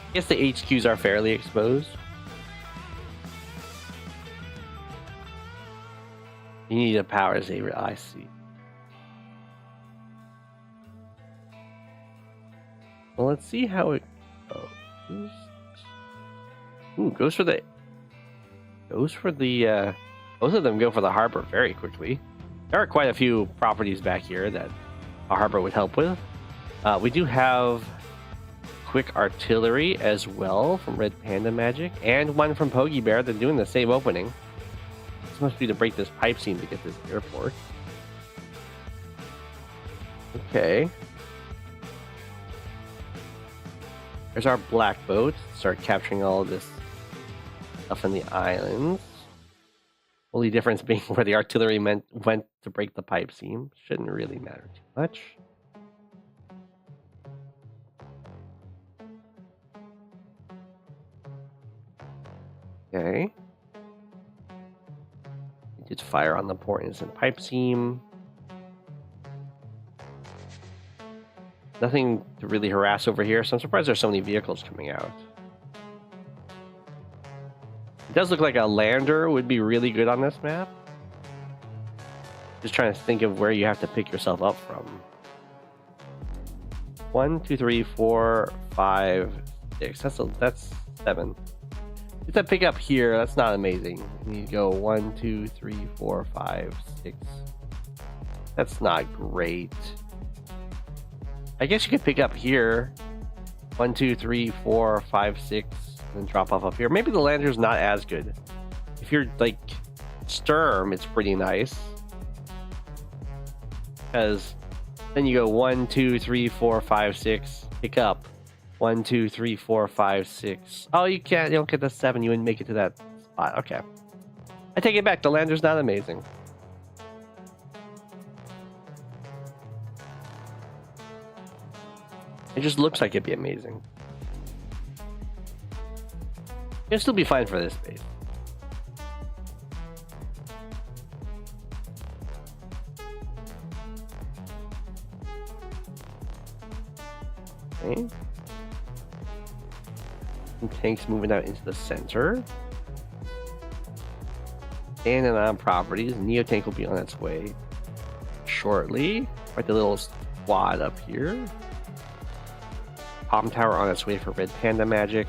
I guess the HQs are fairly exposed. You need a power saver, I see. Well, let's see how it goes. Ooh, goes for the both of them go for the harbor very quickly. There are quite a few properties back here that a harbor would help with. We do have quick artillery as well from RedPandaMagic, and one from poageybear. They're doing the same opening. This must be to break this pipe seam to get this airport. Okay. There's our black boat. Start capturing all of this stuff in the islands. Only difference being where the artillery went to break the pipe seam. Shouldn't really matter too much. Okay. We did fire on the port innocent pipe seam. Nothing to really harass over here, so I'm surprised there's so many vehicles coming out. It does look like a lander would be really good on this map. Just trying to think of where you have to pick yourself up from. 1, 2, 3, 4, 5, 6. That's 7. If I pick up here, that's not amazing. You need to go 1, 2, 3, 4, 5, 6. That's not great. I guess you could pick up here. 1, 2, 3, 4, 5, 6, and then drop off up here. Maybe the lander's not as good. If you're like Sturm, it's pretty nice. Because then you go 1, 2, 3, 4, 5, 6, pick up. 1, 2, 3, 4, 5, 6. Oh, you can't. You don't get the 7. You wouldn't make it to that spot. Okay. I take it back. The lander's not amazing. It just looks like it'd be amazing. It'll still be fine for this base. Okay. Some tanks moving out into the center. And then on properties, Neo tank will be on its way shortly. Right, the little squad up here. Palm Tower on its way for RedPandaMagic.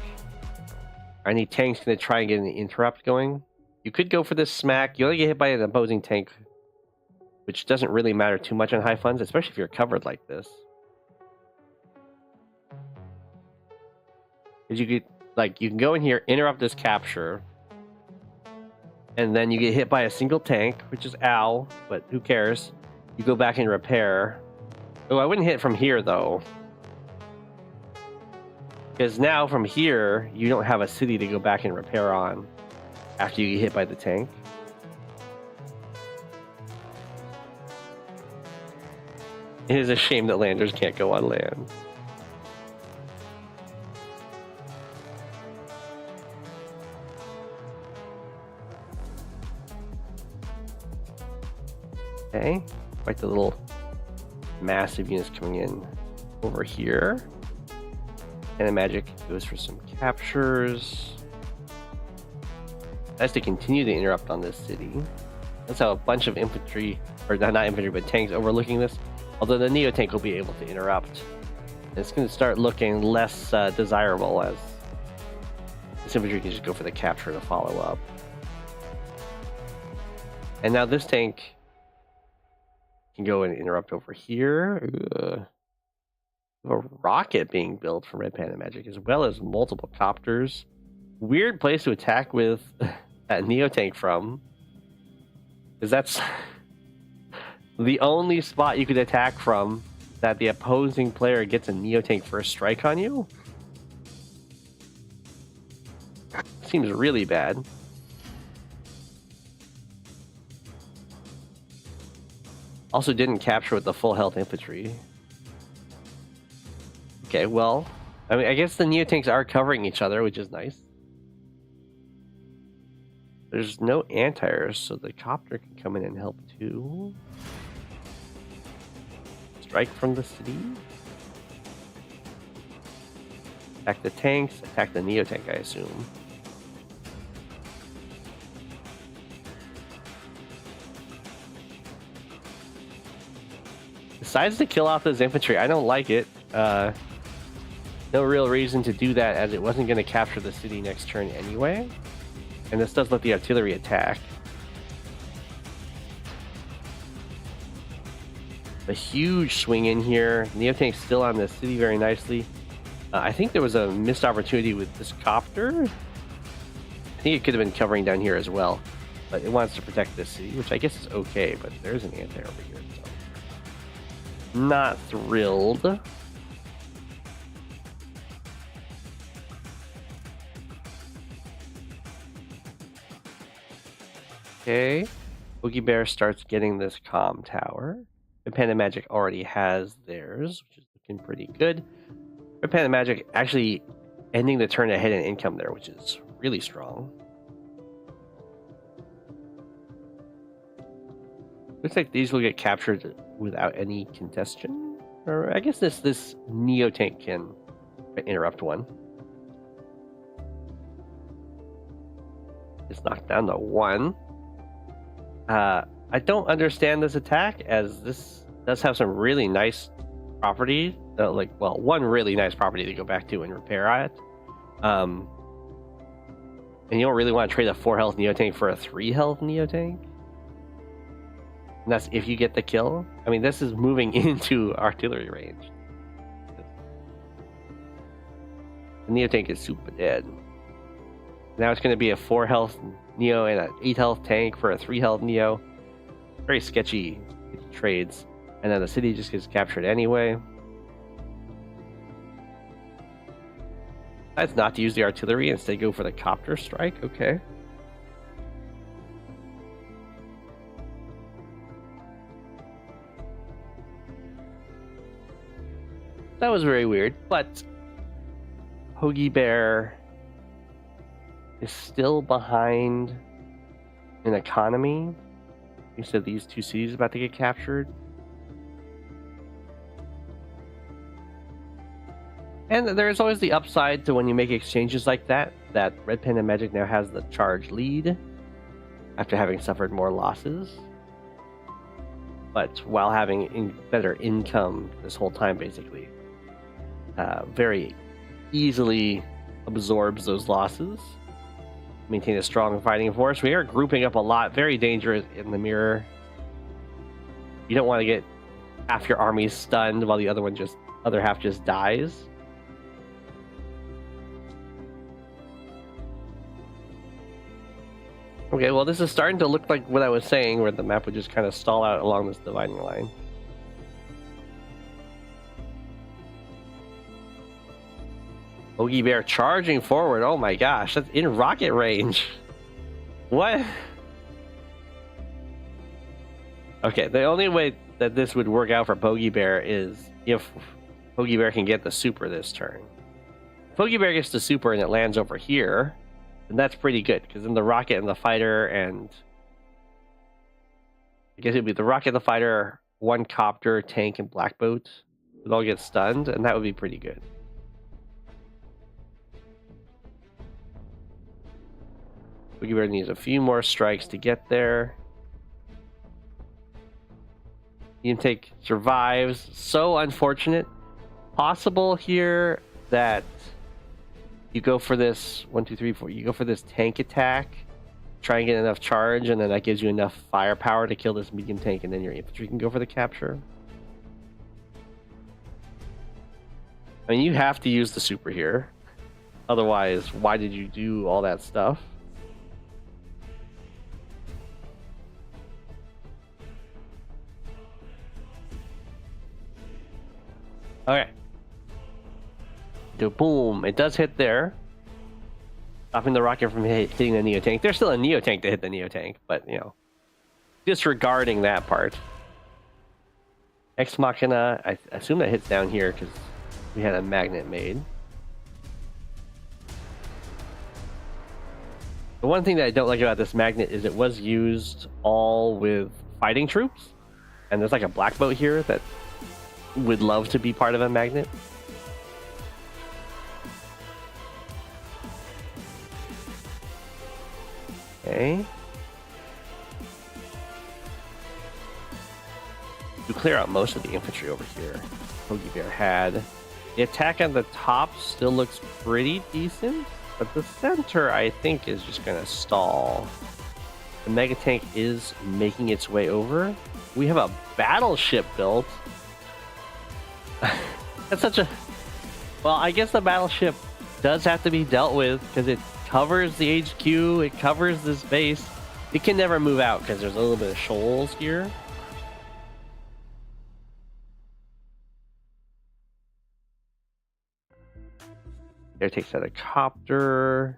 Any tank's gonna try and get an interrupt going. You could go for this smack. You only get hit by an opposing tank, which doesn't really matter too much on high funds, especially if you're covered like this. Because you could, like, you can go in here, interrupt this capture, and then you get hit by a single tank, which is ow, but who cares? You go back and repair. Oh, I wouldn't hit from here though. Because now from here, you don't have a city to go back and repair on after you get hit by the tank. It is a shame that landers can't go on land. Okay, quite the little massive units coming in over here. And the magic goes for some captures. That's to continue to interrupt on this city. That's how a bunch of infantry, or not infantry, but tanks overlooking this. Although the Neo tank will be able to interrupt. And it's going to start looking less desirable as this infantry can just go for the capture to follow up. And now this tank can go and interrupt over here. A rocket being built for RedPandaMagic, as well as multiple copters. Weird place to attack with that Neo tank from, because that's the only spot you could attack from that the opposing player gets a Neo tank first strike on you. Seems really bad. Also didn't capture with the full health infantry. Okay, well, I mean, I guess the Neo tanks are covering each other, which is nice. There's no anti-airs, so the copter can come in and help too. Strike from the city. Attack the tanks, attack the Neo tank, I assume. Decides to kill off those infantry. I don't like it. No real reason to do that, as it wasn't going to capture the city next turn anyway. And this does let the artillery attack. A huge swing in here. Neo tank's still on the city very nicely. I think there was a missed opportunity with this copter. I think it could have been covering down here as well, but it wants to protect this city, which I guess is okay, but there's an anti over here, so not thrilled. Okay, poageybear starts getting this comm tower. RedPandaMagic already has theirs, which is looking pretty good. RedPandaMagic actually ending the turn ahead in income there, which is really strong. Looks like these will get captured without any contestation. Or I guess this Neo tank can interrupt one. Just knocked down the one. I don't understand this attack, as this does have some really nice property. One really nice property to go back to and repair it. And you don't really want to trade a 4 health Neo tank for a 3 health Neo tank. And that's if you get the kill. I mean, this is moving into artillery range. The Neo tank is super dead. Now it's going to be a 4 health Neo and an 8 health tank for a 3 health Neo. Very sketchy trades. And then the city just gets captured anyway. That's not to use the artillery, instead go for the copter strike. Okay. That was very weird, but poageybear is still behind in economy. You said these two cities about to get captured. And there's always the upside to when you make exchanges like that, that RedPandaMagic now has the charge lead after having suffered more losses. But while having better income this whole time, basically. Very easily absorbs those losses. Maintain a strong fighting force. We are grouping up a lot. Very dangerous in the mirror. You don't want to get half your army stunned while the other half just dies. Okay, well, this is starting to look like what I was saying, where the map would just kind of stall out along this dividing line. Poageybear charging forward. Oh my gosh, that's in rocket range. What? Okay, the only way that this would work out for poageybear is if poageybear can get the super this turn. If poageybear gets the super and it lands over here, then that's pretty good, because then the rocket and the fighter, and I guess it'd be the rocket, the fighter, one copter, tank, and black boat would all get stunned, and that would be pretty good. Poageybear needs a few more strikes to get there. Team take survives. So unfortunate. Possible here that you go for this 1, 2, 3, 4. You go for this tank attack, try and get enough charge, and then that gives you enough firepower to kill this medium tank, and then your infantry can go for the capture. I mean, you have to use the super here. Otherwise, why did you do all that stuff? Okay. Boom. It does hit there. Stopping the rocket from hitting the Neo tank. There's still a Neo tank to hit the Neo tank, but, you know, disregarding that part. Ex Machina, I assume that hits down here because we had a magnet made. The one thing that I don't like about this magnet is it was used all with fighting troops. And there's like a black boat here that would love to be part of a magnet. Okay. You clear out most of the infantry over here. Poageybear had. The attack on the top still looks pretty decent, but the center, I think, is just going to stall. The mega tank is making its way over. We have a battleship built. That's such a... Well, I guess the battleship does have to be dealt with because it covers the HQ, it covers this base. It can never move out because there's a little bit of shoals here. There takes out a copter.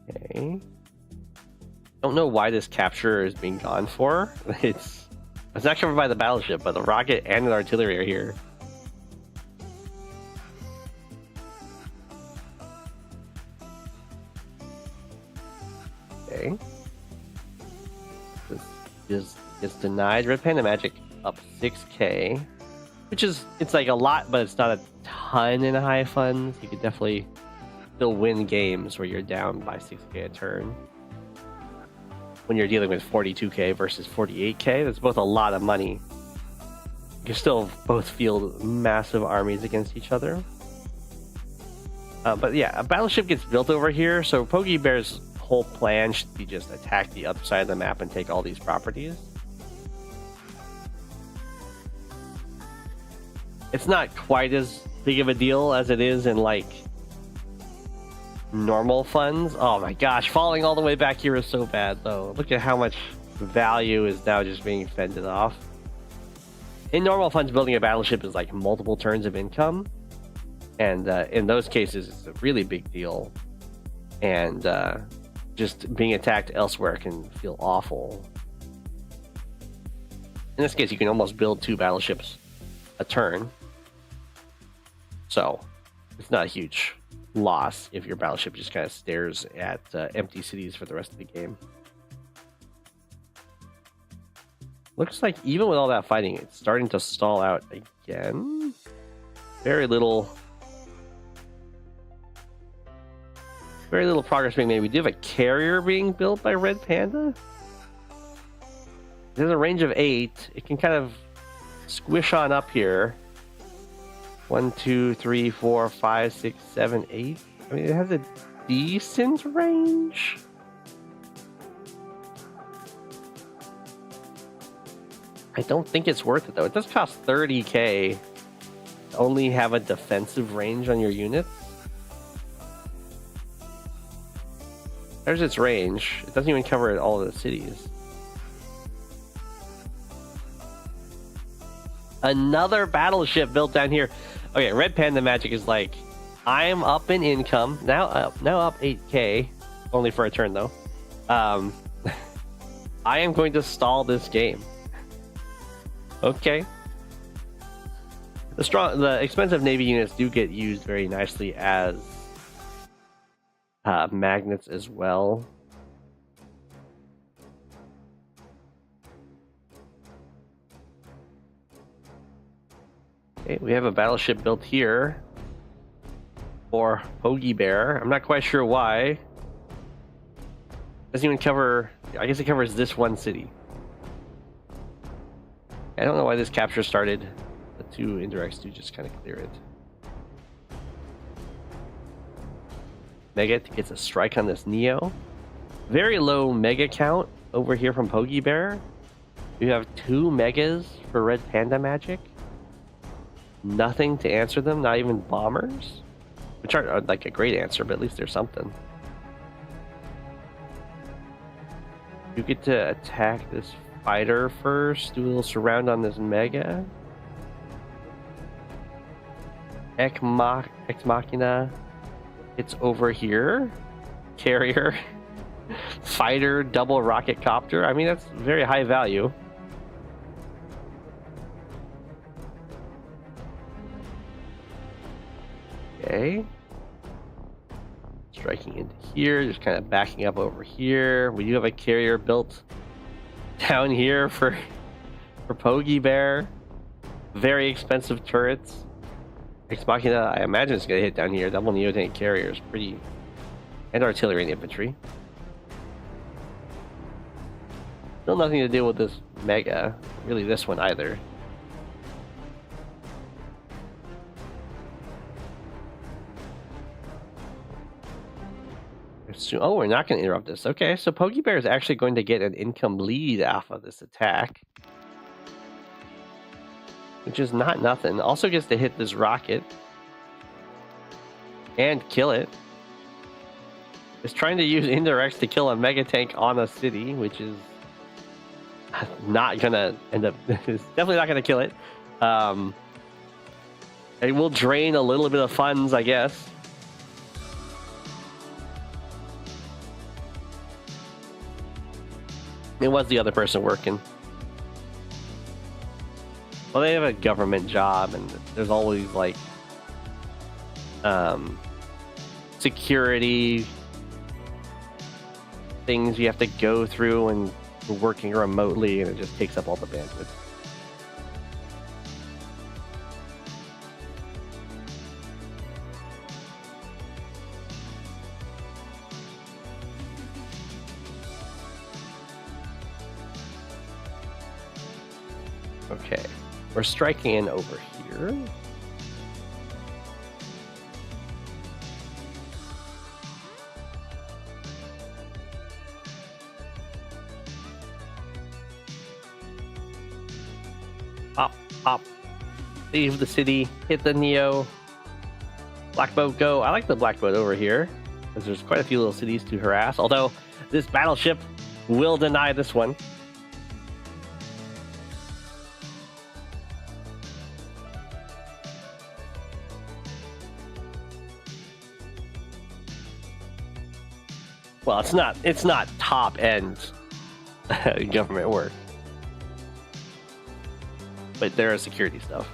Okay. Don't know why this capture is being gone for. It's not covered by the battleship, but the rocket and an artillery are here. Okay. This is denied. RedPandaMagic up 6k, which is, it's like a lot, but it's not a ton in high funds. You could definitely still win games where you're down by 6k a turn. When you're dealing with 42k versus 48k, that's both a lot of money. You can still both field massive armies against each other. But yeah, a battleship gets built over here, so Poageybear's whole plan should be just attack the other side of the map and take all these properties. It's not quite as big of a deal as it is in like normal funds. Oh my gosh, falling all the way back here is so bad though. Look at how much value is now just being fended off. In normal funds, building a battleship is like multiple turns of income, and in those cases it's a really big deal, and just being attacked elsewhere can feel awful. In this case, you can almost build 2 battleships a turn, so it's not a huge loss if your battleship just kind of stares at empty cities for the rest of the game. Looks like even with all that fighting, it's starting to stall out again. Very little progress being made. We do have a carrier being built by Red Panda. There's a range of 8. It can kind of squish on up here. 1, 2, 3, 4, 5, 6, 7, 8. I mean, it has a decent range. I don't think it's worth it though. It does cost 30k to only have a defensive range on your units. There's its range. It doesn't even cover all of the cities. Another battleship built down here. Okay, RedPandaMagic is like, I'm up in income. Now up 8k. Only for a turn though. I am going to stall this game. Okay. The expensive Navy units do get used very nicely as magnets as well. Okay, we have a battleship built here for Poageybear. I'm not quite sure why. Doesn't even cover. I guess it covers this one city. I don't know why this capture started. The 2 indirects do just kind of clear it. Mega gets a strike on this Neo. Very low mega count over here from Poageybear. You have 2 megas for RedPandaMagic. Nothing to answer them, not even bombers. Which aren't like a great answer, but at least there's something. You get to attack this fighter first, do a little surround on this mega. Ex Machina. It's over here. Carrier. Fighter, double rocket copter. I mean, that's very high value. Okay. Striking into here, just kind of backing up over here. We do have a carrier built down here for Poageybear. very expensive turrets. Ex Machina, I imagine it's gonna hit down here. Double Neotank carriers, pretty, and artillery and infantry. Still nothing to deal with this mega, really this one either. Oh, we're not going to interrupt this. Okay, so poageybear is actually going to get an income lead off of this attack, which is not nothing. Also gets to hit this rocket and kill it. It's trying to use indirects to kill a mega tank on a city, which is not gonna end up. It's definitely not gonna kill it. It will drain a little bit of funds, I guess. It was the other person working. Well, they have a government job, and there's always like security things you have to go through, and you're working remotely, and it just takes up all the bandwidth. Okay, we're striking in over here. Pop, pop. Leave the city, hit the Neo. Black boat go. I like the black boat over here, because there's quite a few little cities to harass, although this battleship will deny this one. Well, it's not top end government work, but there is security stuff.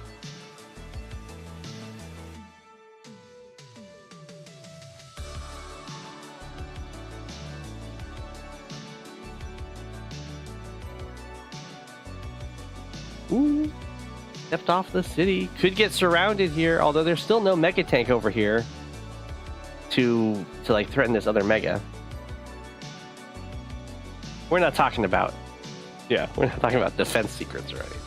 Ooh, stepped off the city. Could get surrounded here, although there's still no mega tank over here to like threaten this other mega. We're not talking about, yeah, we're not talking about defense secrets or anything.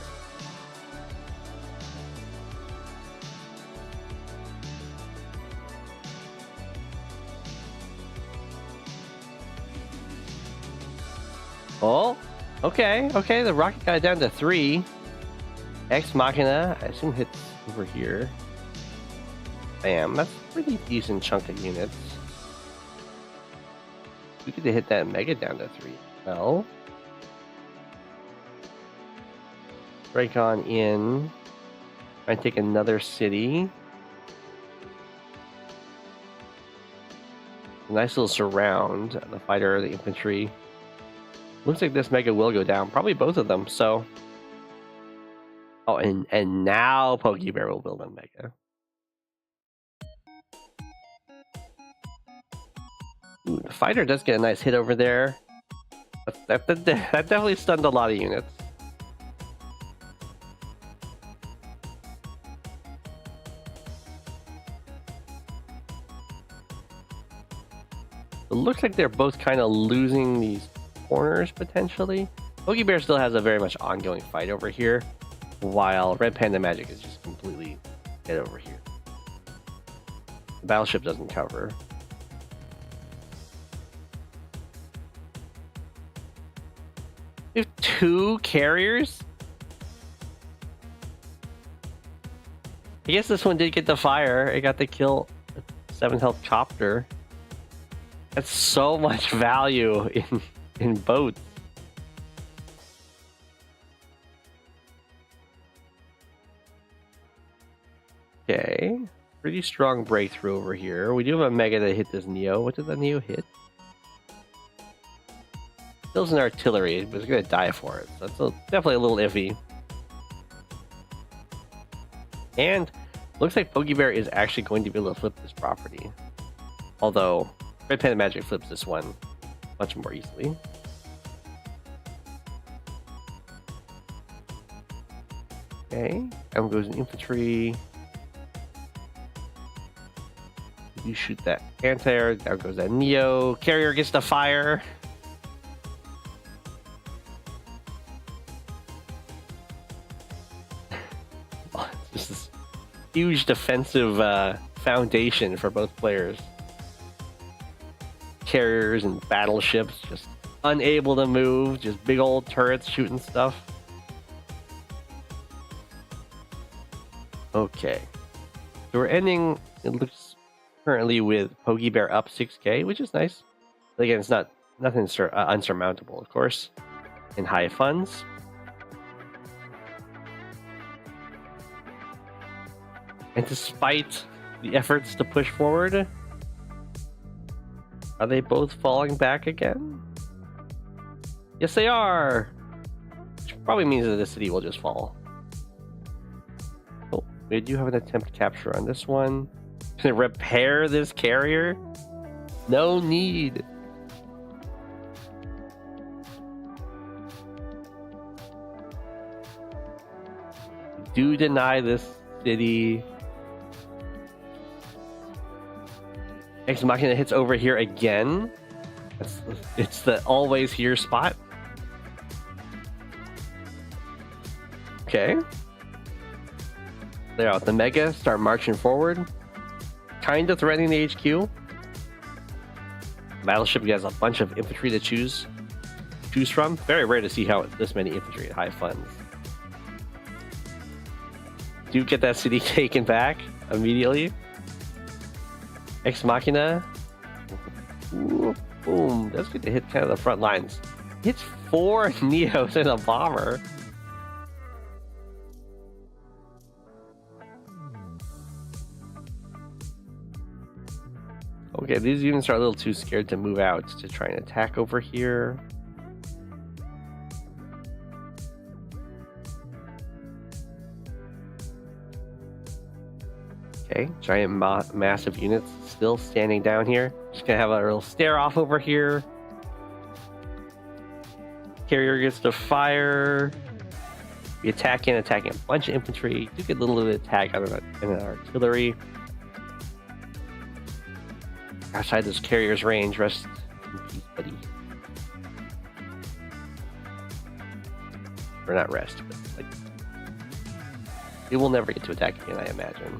Oh, okay, okay, the rocket got down to 3. Ex Machina, I assume hits over here. Bam, that's a pretty decent chunk of units. We could hit that mega down to 3. Well, break on in. Try and take another city. Nice little surround. The fighter, the infantry. Looks like this mega will go down. Probably both of them. So, oh, and now poageybear will build a mega. Ooh, the fighter does get a nice hit over there. That definitely stunned a lot of units. It looks like they're both kind of losing these corners potentially. poageybear still has a very much ongoing fight over here, while RedPandaMagic is just completely dead over here. The battleship doesn't cover. We have 2 carriers? I guess this one did get the fire. It got the kill. 7 health copter. That's so much value in boats. Okay. Pretty strong breakthrough over here. We do have a mega that hit this Neo. What did the Neo hit? Kills an artillery, but it's gonna die for it. So that's definitely a little iffy. And looks like poageybear is actually going to be able to flip this property. Although RedPandaMagic flips this one much more easily. Okay, Down goes an infantry. You shoot that anti-air. Down goes that Neo. Carrier gets the fire. Just this huge defensive foundation for both players. Carriers and battleships just unable to move. Just big old turrets shooting stuff. Okay. So we're ending, it looks currently with poageybear up 6k, which is nice. But again, it's nothing unsurmountable, of course. In high funds. And despite the efforts to push forward, are they both falling back again? Yes, they are! Which probably means that the city will just fall. Oh, we do have an attempt capture on this one. Can I repair this carrier? No need. Do deny this city. Ex Machina hits over here again. It's the always here spot. Okay. They're out. The Mega start marching forward. Kind of threatening the HQ. Battleship has a bunch of infantry to choose from. Very rare to see how this many infantry at high funds. Do get that city taken back immediately. Ex Machina. Ooh, boom. That's good to hit kind of the front lines. Hits 4 Neos in a bomber. Okay, these units are a little too scared to move out to try and attack over here. Okay, giant massive units still standing down here. Just gonna have a little stare off over here. Carrier gets to fire. We attacking a bunch of infantry. Do get a little bit of attack out of an artillery. Outside this carrier's range, rest in peace, buddy. Or not rest, but like it will never get to attack again, I imagine.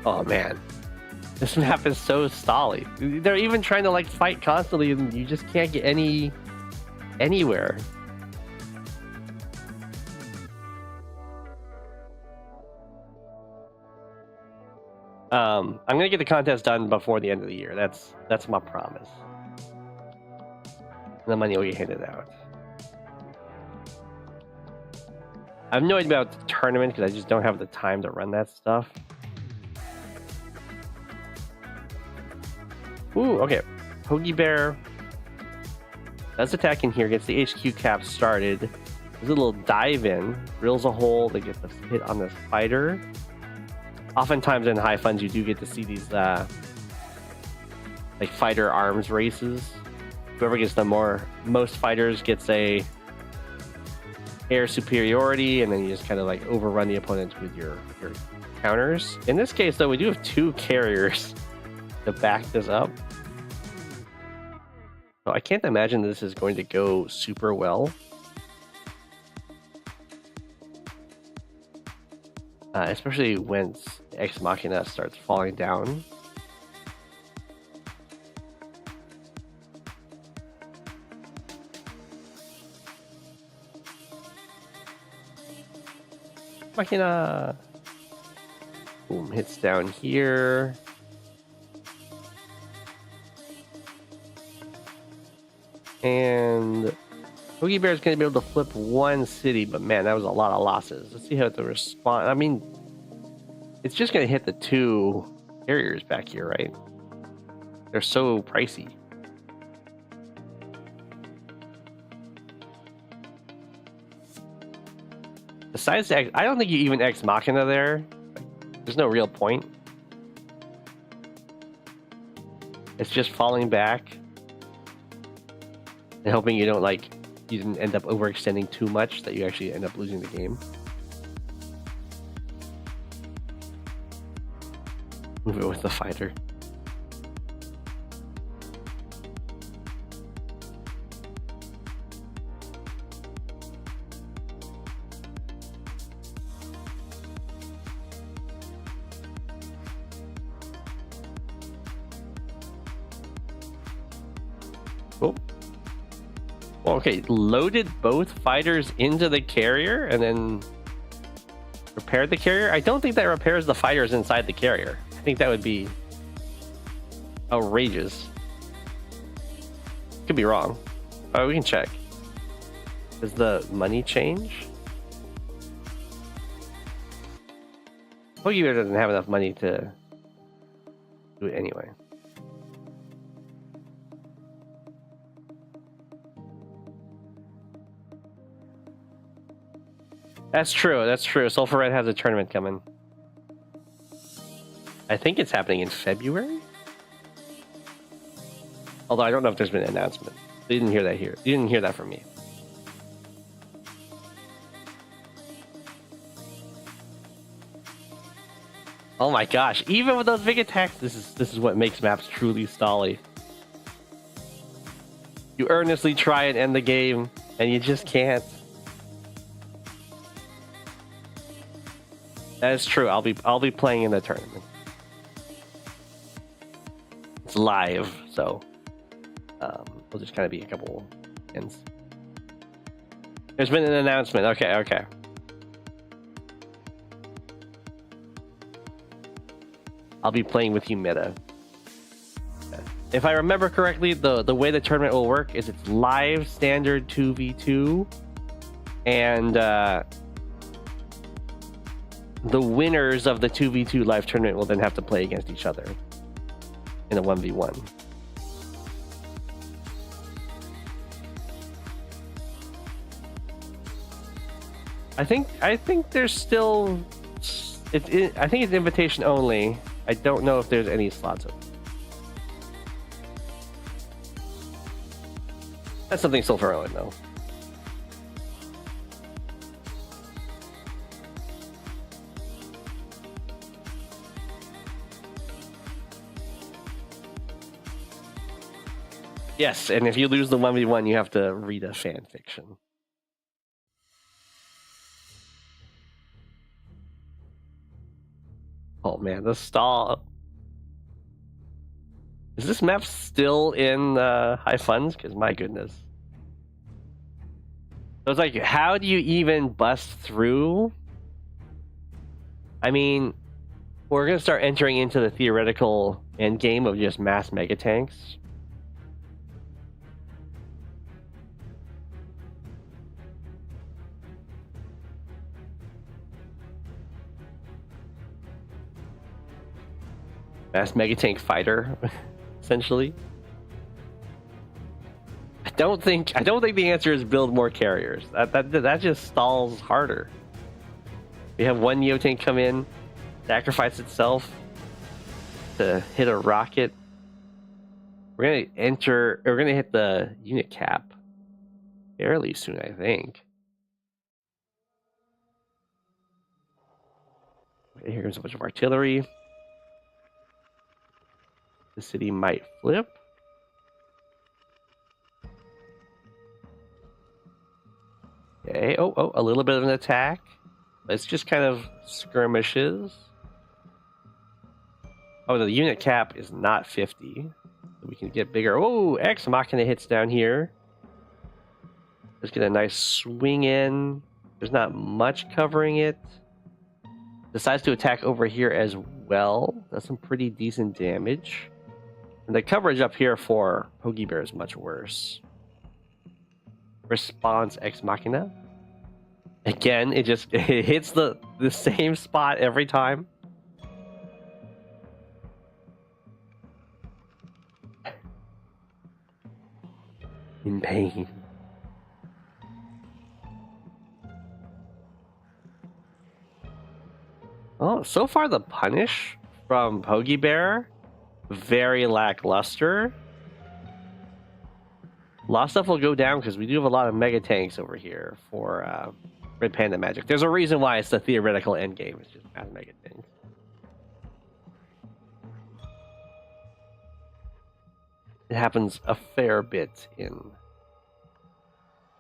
Oh man, this map is so stally. They're even trying to like fight constantly, and you just can't get anywhere. I'm gonna get the contest done before the end of the year. That's my promise. And the money will get handed out. I have no idea about the tournament because I just don't have the time to run that stuff. Ooh, okay. poageybear does attack in here, gets the HQ cap started. There's a little dive in, drills a hole to get the hit on this fighter. Oftentimes in high funds, you do get to see these like fighter arms races. Whoever gets the most fighters gets a air superiority, and then you just kind of like overrun the opponent with your counters. In this case, though, we do have 2 carriers to back this up. So I can't imagine this is going to go super well. Especially when Ex Machina starts falling down. Machina! Boom, hits down here. And poageybear is going to be able to flip 1 city, but man, that was a lot of losses. Let's see how the response. I mean, it's just going to hit the 2 carriers back here, right? They're so pricey. Besides, I don't think you even Ex Machina there. There's no real point. It's just falling back and hoping you don't like you didn't end up overextending too much that you actually end up losing the game. Move it with the fighter. Oh. Okay, loaded both fighters into the carrier and then repaired the carrier? I don't think that repairs the fighters inside the carrier. I think that would be outrageous. Could be wrong. Oh, we can check. Does the money change? Poageybear doesn't have enough money to do it anyway. That's true, that's true. Sulfur Red has a tournament coming. I think it's happening in February? Although I don't know if there's been an announcement. You didn't hear that here. You didn't hear that from me. Oh my gosh, even with those big attacks, this is what makes maps truly stally. You earnestly try and end the game, and you just can't. That is true. I'll be playing in the tournament. It's live, so we'll just kind of be a couple ends. There's been an announcement. Okay, okay. I'll be playing with you meta. If I remember correctly, the way the tournament will work is it's live standard 2v2, and the winners of the 2v2 live tournament will then have to play against each other in a 1v1. I think there's still I think it's invitation only. I don't know if there's any slots open. That's something Sulfur would know. Yes, and if you lose the 1v1, you have to read a fan fiction. Oh man, the stall. Is this map still in high funds? Because my goodness. So it's like, how do you even bust through? I mean, we're going to start entering into the theoretical end game of just mass mega tanks. Mass mega tank fighter, essentially. I don't think the answer is build more carriers. That just stalls harder. We have one Neo tank come in, sacrifice itself to hit a rocket. We're gonna hit the unit cap fairly soon, I think. Okay, here comes a bunch of artillery. The city might flip. Okay, oh, a little bit of an attack. It's just kind of skirmishes. Oh, the unit cap is not 50. So we can get bigger. Oh, Ex Machina hits down here. Let's get a nice swing in. There's not much covering it. Decides to attack over here as well. That's some pretty decent damage. And the coverage up here for Poageybear is much worse. Response Ex Machina. Again, it hits the same spot every time. In pain. Oh, so far the punish from Poageybear, very lackluster. A lot of stuff will go down because we do have a lot of mega tanks over here for RedPandaMagic. There's a reason why it's the theoretical end game. It's just math mega tanks. It happens a fair bit in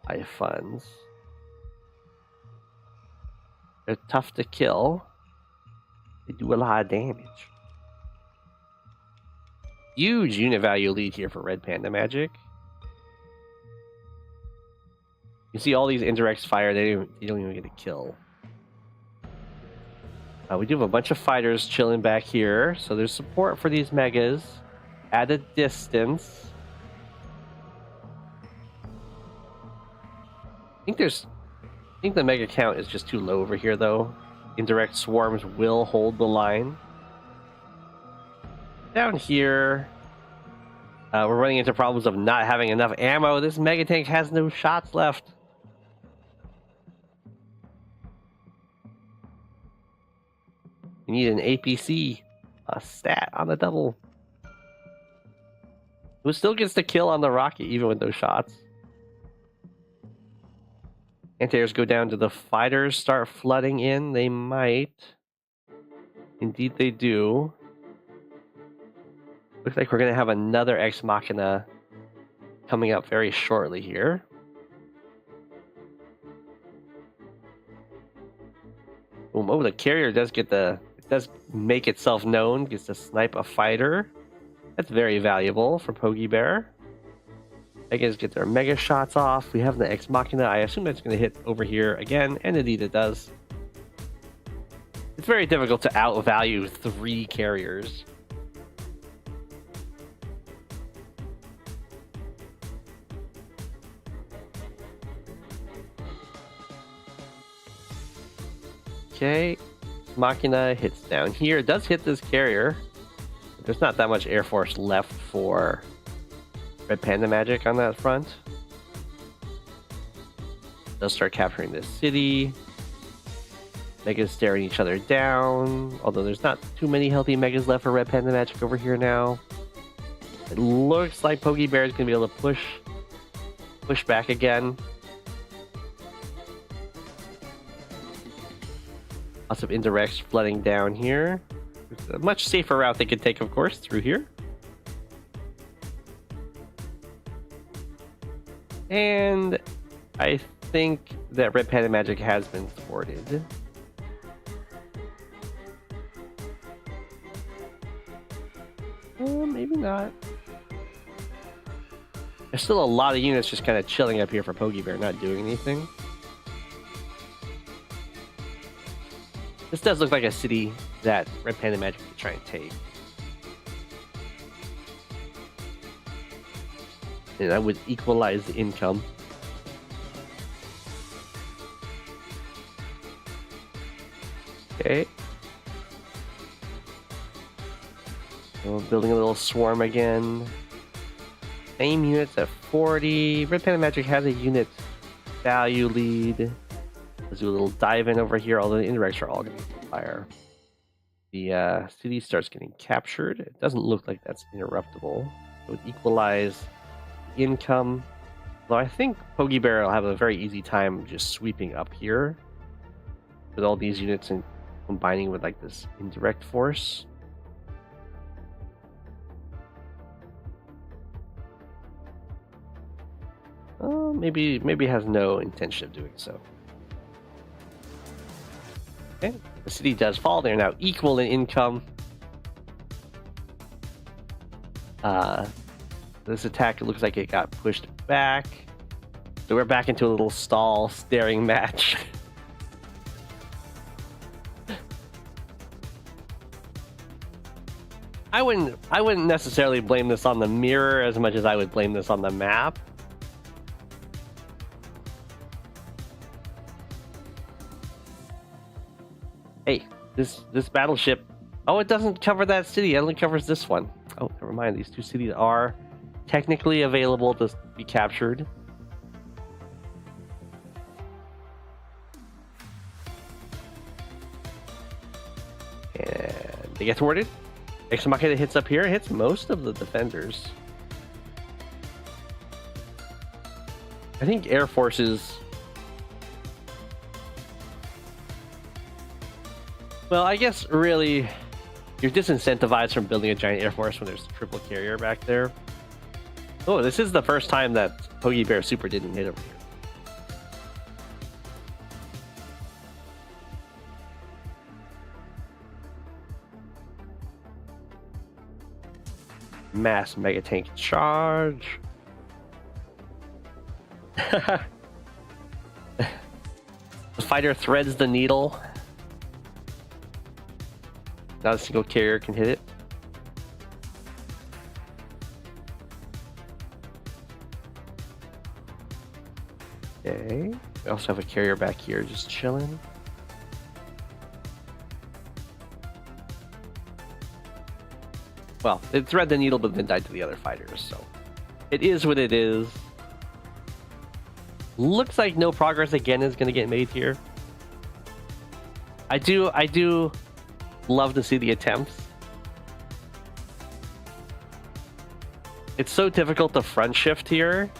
high funds. They're tough to kill. They do a lot of damage. Huge unit value lead here for RedPandaMagic. You see all these indirects fire, they don't even get a kill. We do have a bunch of fighters chilling back here, so there's support for these megas at a distance. I think the mega count is just too low over here, though. Indirect swarms will hold the line. Down here, we're running into problems of not having enough ammo. This mega tank has no shots left. You need an APC, a stat on the double. Who still gets the kill on the rocket even with those shots. Anti-airs go down to the fighters, start flooding in. They might. Indeed they do. Looks like we're going to have another Ex Machina coming up very shortly here. Boom. Oh, the carrier does get the... It does make itself known. Gets to snipe a fighter. That's very valuable for poageybear. Megas get their mega shots off. We have the Ex Machina. I assume that's going to hit over here again, and indeed it does. It's very difficult to outvalue 3 carriers. Okay, Machina hits down here. It does hit this carrier. There's not that much Air Force left for RedPandaMagic on that front. They'll start capturing this city. Megas staring each other down. Although there's not too many healthy megas left for RedPandaMagic over here now. It looks like poageybear is going to be able to push back again. Lots of indirects flooding down here. It's a much safer route they could take, of course, through here. And I think that RedPandaMagic has been thwarted. Maybe not. There's still a lot of units just kind of chilling up here for poageybear, not doing anything. This does look like a city that RedPandaMagic could try and take. And that would equalize the income. Okay. So building a little swarm again. Same units at 40. RedPandaMagic has a unit value lead. Let's do a little dive in over here, although the indirects are all going to fire. The city starts getting captured. It doesn't look like that's interruptible. It would equalize income. Though I think poageybear will have a very easy time just sweeping up here with all these units and combining with like this indirect force. Maybe has no intention of doing so. Okay, the city does fall. They're now equal in income. This attack, it looks like it got pushed back. So we're back into a little stall staring match. I wouldn't necessarily blame this on the mirror as much as I would blame this on the map. Hey, this battleship. Oh, it doesn't cover that city. It only covers this one. Oh, never mind. These 2 cities are technically available to be captured. And they get thwarted. Ex Machina hits up here. Hits most of the defenders. I think Air Forces... Well, I guess really you're disincentivized from building a giant Air Force when there's a triple carrier back there. Oh, this is the first time that poageybear Super didn't hit over here. Mass mega tank charge. The fighter threads the needle. Not a single carrier can hit it. Okay. We also have a carrier back here just chilling. Well, it thread the needle but then died to the other fighters, so it is what it is. Looks like no progress again is going to get made here. I do love to see the attempts. It's so difficult to front shift here.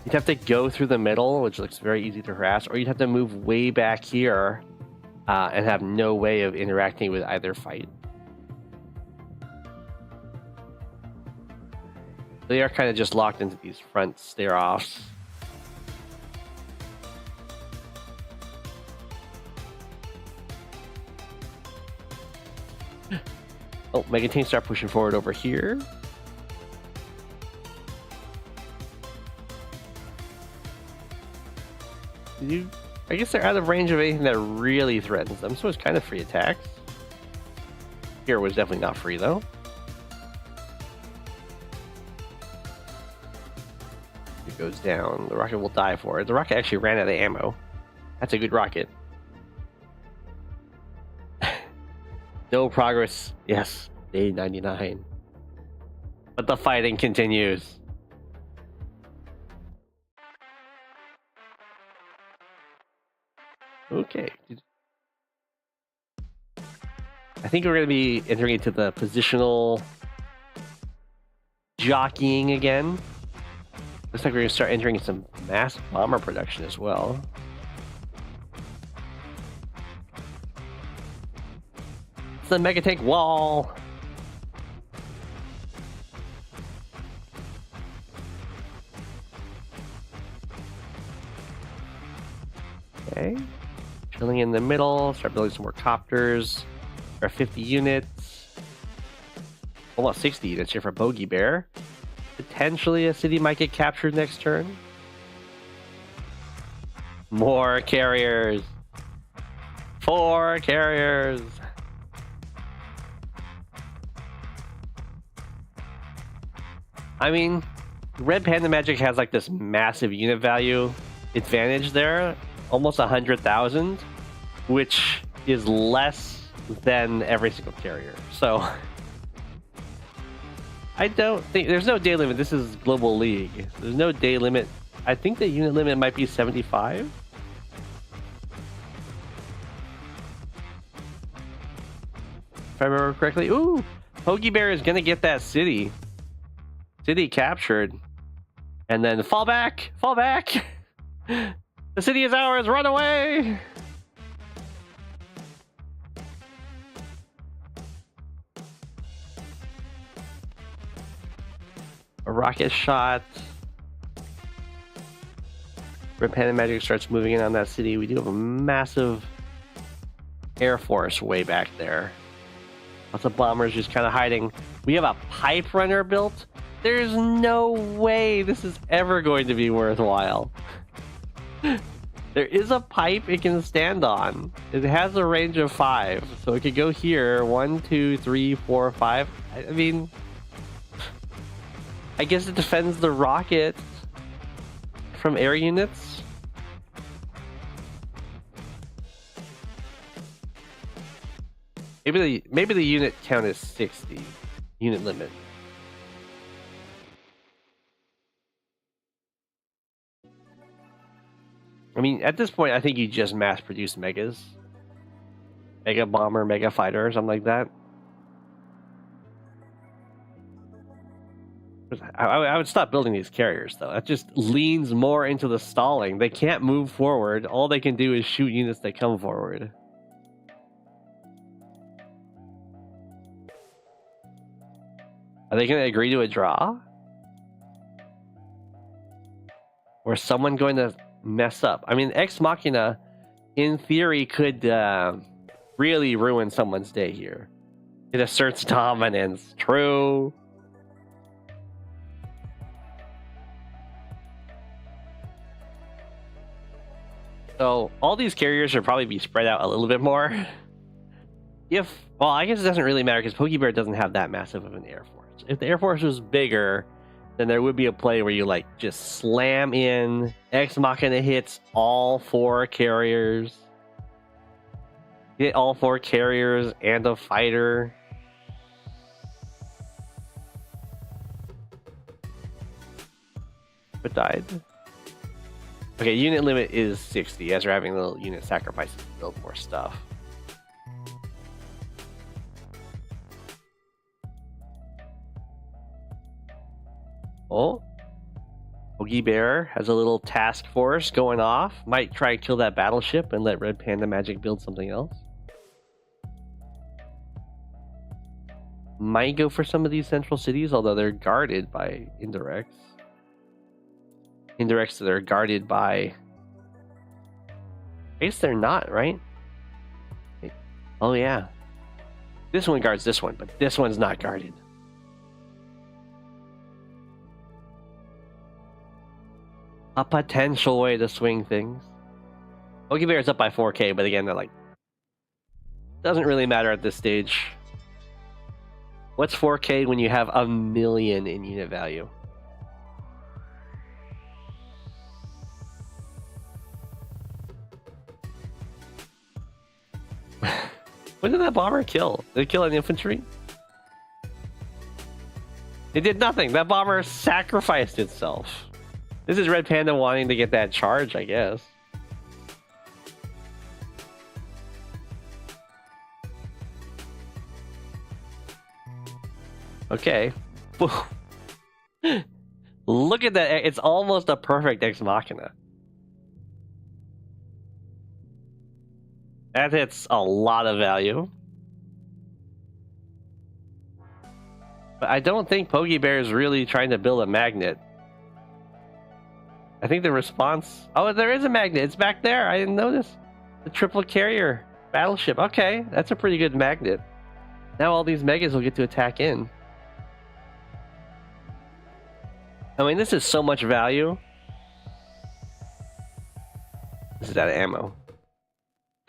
You'd have to go through the middle, which looks very easy to harass, or you'd have to move way back here and have no way of interacting with either fight. They are kind of just locked into these front stare-offs. Oh, Mega Team start pushing forward over here. I guess they're out of range of anything that really threatens them, so it's kind of free attacks. Here was definitely not free, though. It goes down. The rocket will die for it. The rocket actually ran out of ammo. That's a good rocket. No progress. Yes, day 99. But the fighting continues. Okay. I think we're going to be entering into the positional jockeying again. Looks like we're going to start entering some mass bomber production as well. It's the mega tank wall. Okay. Chilling in the middle, start building some more copters. There are 50 units. Almost 60 units here for poageybear. Potentially a city might get captured next turn. More carriers. 4 carriers. I mean, RedPandaMagic has like this massive unit value advantage there. Almost 100,000, which is less than every single carrier. So I don't think there's no day limit. This is Global League. There's no day limit. I think the unit limit might be 75. If I remember correctly. Ooh, poageybear is gonna get that city captured, and then fall back. The city is ours, run away! A rocket shot. RedPandaMagic starts moving in on that city. We do have a massive Air Force way back there. Lots of bombers just kind of hiding. We have a pipe runner built. There's no way this is ever going to be worthwhile. There is a pipe it can stand on. It has a range of 5, so it could go here. 1, 2, 3, 4, 5. I mean, I guess it defends the rocket from air units. Maybe the unit count is 60. Unit limit. I mean, at this point, I think you just mass produce megas. Mega bomber, mega fighter, or something like that. I would stop building these carriers, though. That just leans more into the stalling. They can't move forward. All they can do is shoot units that come forward. Are they going to agree to a draw? Or is someone going to mess up? I mean, Ex Machina, in theory, could really ruin someone's day here. It asserts dominance. True. So all these carriers should probably be spread out a little bit more. Well, I guess it doesn't really matter because poageybear doesn't have that massive of an air force. If the air force was bigger, then there would be a play where you like just slam in. Ex Machina hits all 4 carriers. Hit all 4 carriers and a fighter. But died. Okay, unit limit is 60 as we're having little unit sacrifices to build more stuff. Oh, poageybear has a little task force going off. Might try to kill that battleship and let RedPandaMagic build something else. Might go for some of these central cities, although they're guarded by indirects. Indirects that are guarded by... I guess they're not, right? Oh yeah. This one guards this one, but this one's not guarded. A potential way to swing things. Poageybear is up by 4k, but again, they're like... Doesn't really matter at this stage. What's 4k when you have 1 million in unit value? What did that bomber kill? Did it kill an infantry? It did nothing. That bomber sacrificed itself. This is Red Panda wanting to get that charge, I guess. Okay. Look at that. It's almost a perfect Ex Machina. That hits a lot of value. But I don't think poageybear is really trying to build a magnet. I think the response... Oh, there is a magnet. It's back there. I didn't notice. The triple carrier battleship. Okay, that's a pretty good magnet. Now all these megas will get to attack in. I mean, this is so much value. This is out of ammo.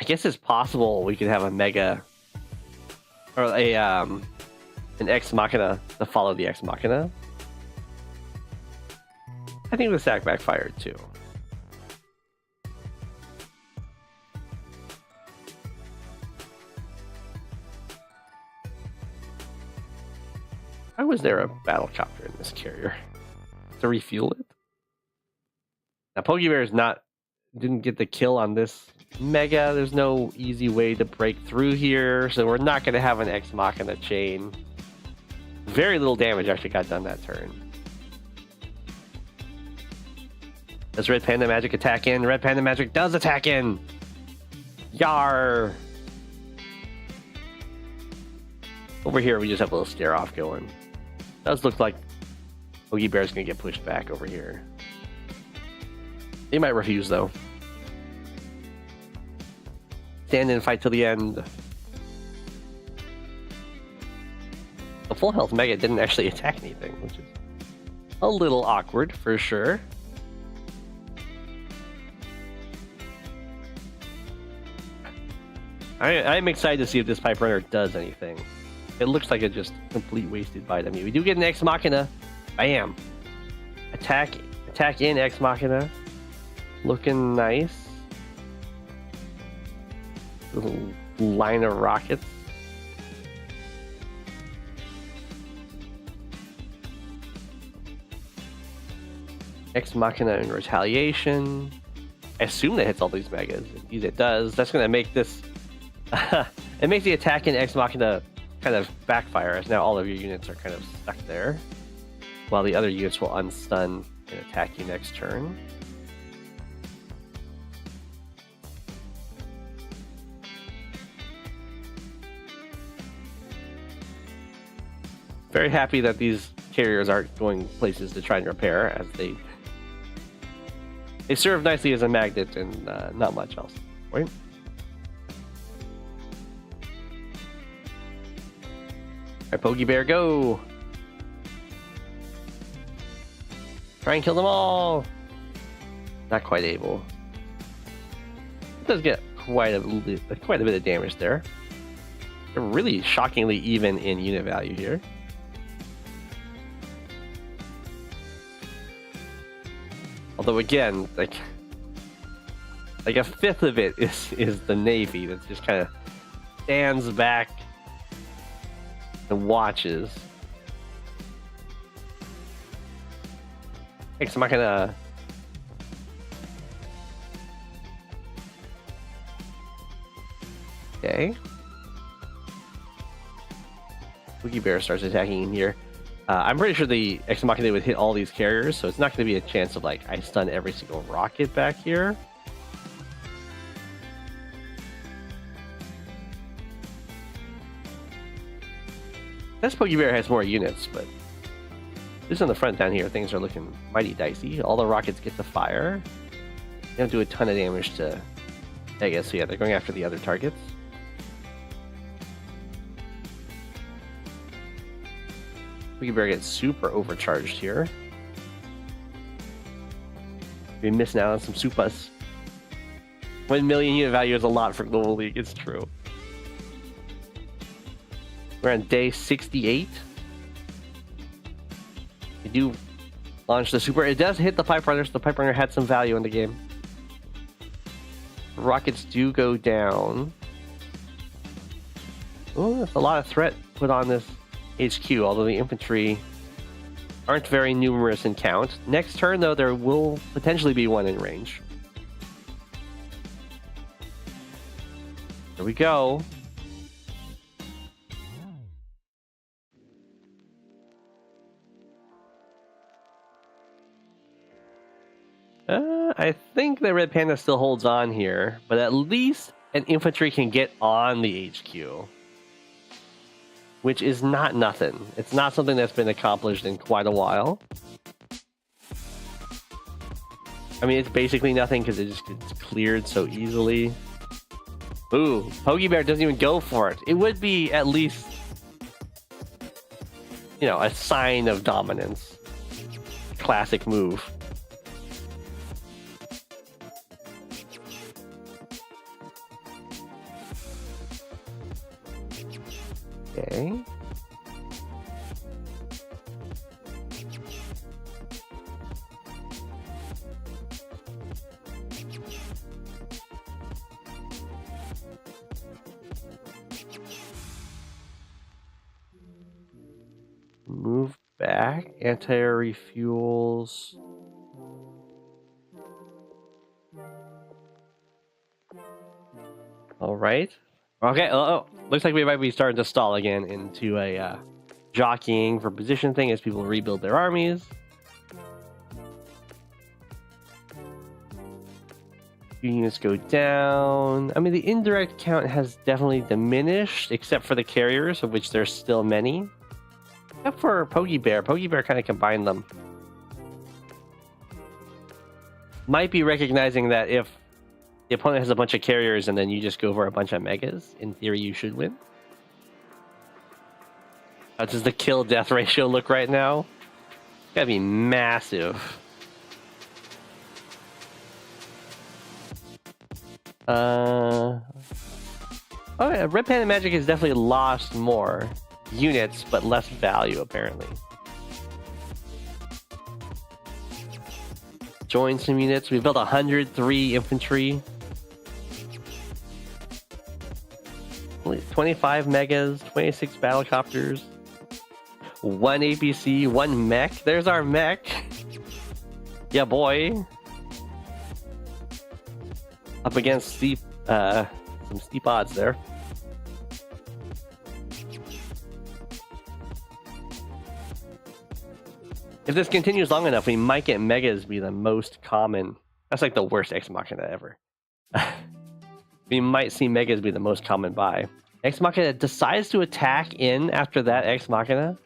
I guess it's possible we could have a mega or a an Ex Machina to follow the Ex Machina. I think the stack backfired too. Why was there a battle chopper in this carrier? To refuel it? Now poageybear is didn't get the kill on this mega. There's no easy way to break through here, so we're not going to have an Ex Machina chain. Very little damage actually got done that turn. Does RedPandaMagic attack in? RedPandaMagic does attack in! Yar! Over here we just have a little stare off going. Does look like poageybear's going to get pushed back over here. They might refuse though. Stand and fight till the end. The full health mega didn't actually attack anything, which is a little awkward for sure. I'm excited to see if this pipe runner does anything. It looks like a just complete wasted bite. I mean, we do get an Ex Machina. Bam! Attack in Ex Machina. Looking nice. Little line of rockets. Ex Machina in retaliation. I assume that hits all these megas. Indeed it does. That's going to make this... it makes the attack in Ex Machina kind of backfire, as now all of your units are kind of stuck there. while the other units will unstun and attack you next turn. Very happy that these carriers aren't going places to try and repair, as they serve nicely as a magnet and not much else. Right? Alright, poageybear, go! Try and kill them all! Not quite able. It does get quite a bit of damage there. They're really shockingly even in unit value here. Although again, like a fifth of it is the Navy that just kind of stands back and watches. Okay, so I'm not gonna. Okay. poageybear starts attacking in here. I'm pretty sure the Ex Machina would hit all these carriers, so it's not going to be a chance of like I stun every single rocket back here. This poageybear has more units, but just on the front down here, things are looking mighty dicey. All the rockets get to fire. They don't do a ton of damage to Vegas, so yeah, they're going after the other targets. poageybear gets super overcharged here. We're missing out on some supas. 1 million unit value is a lot for Global League, it's true. We're on day 68. We do launch the super. It does hit the Pipe Runners. The Pipe Runner had some value in the game. Rockets do go down. Oh, that's a lot of threat put on this HQ, although the infantry aren't very numerous in count. Next turn, though, there will potentially be one in range. Here we go. I think the Red Panda still holds on here, but at least an infantry can get on the HQ. Which is not nothing. It's not something that's been accomplished in quite a while. I mean, it's basically nothing because it just gets cleared so easily. Ooh, poageybear doesn't even go for it. It would be at least, you know, a sign of dominance. Classic move. Okay. Move back. Anti-air refuels. All right. Okay, oh, looks like we might be starting to stall again into a jockeying for position thing as people rebuild their armies. Units go down. I mean, the indirect count has definitely diminished, except for the carriers, of which there's still many. Except for poageybear. Poageybear kind of combined them. Might be recognizing that if the opponent has a bunch of carriers and then you just go for a bunch of megas, in theory you should win. How does the kill-death ratio look right now? It's gotta be massive. Oh yeah, RedPandaMagic has definitely lost more units, but less value apparently. Join some units. We built 103 infantry. 25 megas, 26 battlecopters, 1 APC, 1 mech. There's our mech. Yeah, boy. Up against some steep odds there. If this continues long enough, we might get megas be the most common. That's like the worst Ex Machina ever. We might see megas be the most common buy. Ex Machina decides to attack in after that Ex Machina.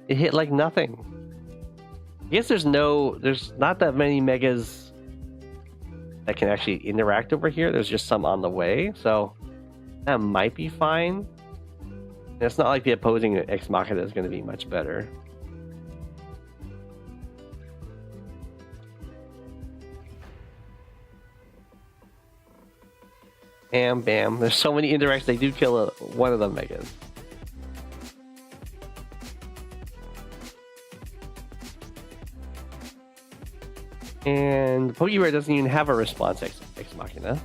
It hit like nothing. I guess there's not that many megas that can actually interact over here. There's just some on the way, so that might be fine. And it's not like the opposing Ex Machina is going to be much better. Bam, bam. There's so many indirects, they do kill one of the megas. And poageybear doesn't even have a response Ex Machina.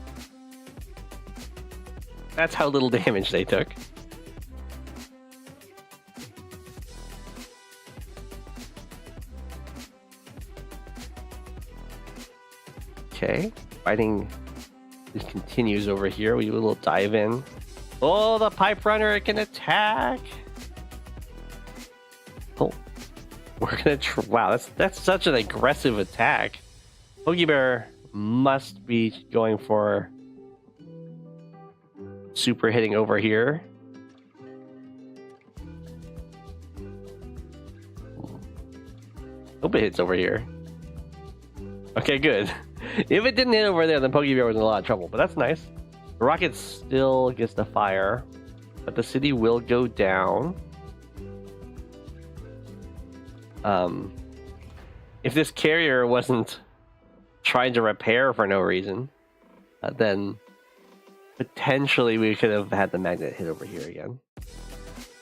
That's how little damage they took. Okay, fighting just continues over here. We do a little dive in. Oh, the pipe runner, it can attack. Oh, we're gonna wow, that's such an aggressive attack. Poageybear must be going for super hitting over here. Hope it hits over here. Okay, good. If it didn't hit over there, then Poageybear was in a lot of trouble, but that's nice. The rocket still gets the fire, but the city will go down. If this carrier wasn't trying to repair for no reason, then potentially we could have had the magnet hit over here again.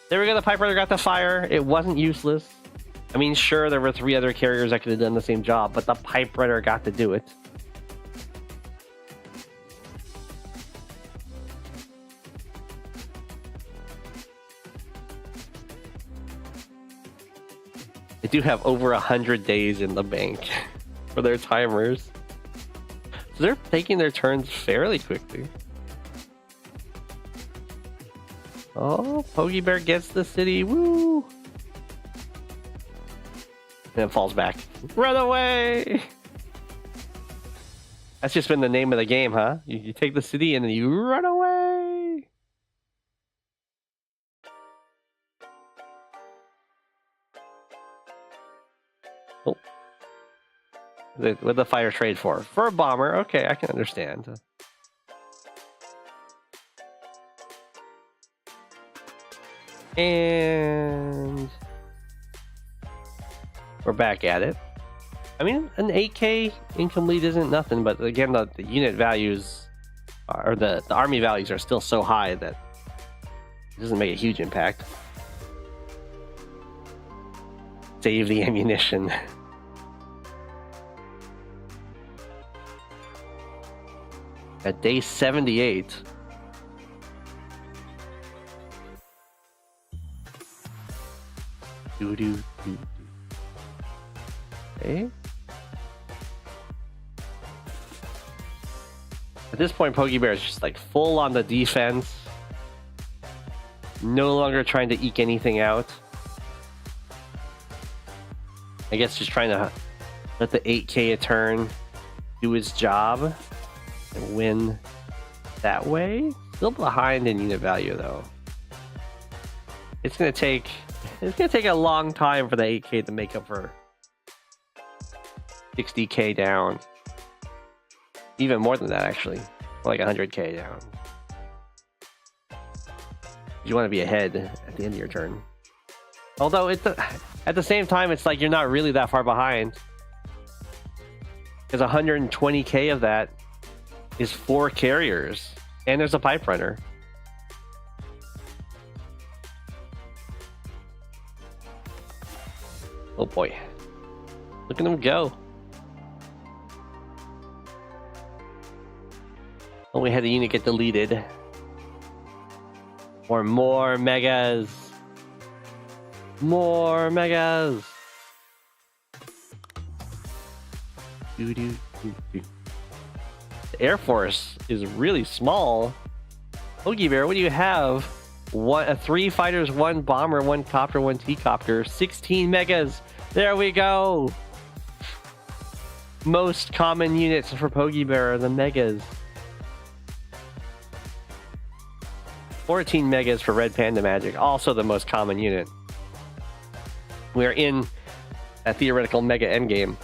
There we go, the pipe runner got the fire. It wasn't useless. I mean, sure, there were 3 other carriers that could have done the same job, but the pipe runner got to do it. They do have over 100 days in the bank for their timers. So they're taking their turns fairly quickly. Oh, Poageybear gets the city. Woo! And it falls back. Run away! That's just been the name of the game, huh? You take the city and then you run away! Oh. What the fighter trade for? For a bomber. Okay, I can understand. And we're back at it. I mean, an 8K income lead isn't nothing, but again, the unit values, or the army values are still so high that it doesn't make a huge impact. Save the ammunition. At day 78. Okay. At this point, Poageybear is just like full on the defense. No longer trying to eke anything out. I guess just trying to let the 8K a turn do his job and win that way. Still behind in unit value though. It's gonna take a long time for the 8K to make up for 60K down. Even more than that, actually. Like 100K down. You want to be ahead at the end of your turn. Although at the same time, it's like you're not really that far behind. Because 120K of that is 4 carriers. And there's a pipe runner. Oh boy. Look at them go. Oh, we had the unit get deleted. Or more megas. More megas. The Air Force is really small. Poageybear, what do you have? 3 fighters, 1 bomber, 1 copter, 1 T-copter, 16 megas. There we go. Most common units for poageybear are the megas. 14 megas for RedPandaMagic, also the most common unit. We are in a theoretical mega endgame.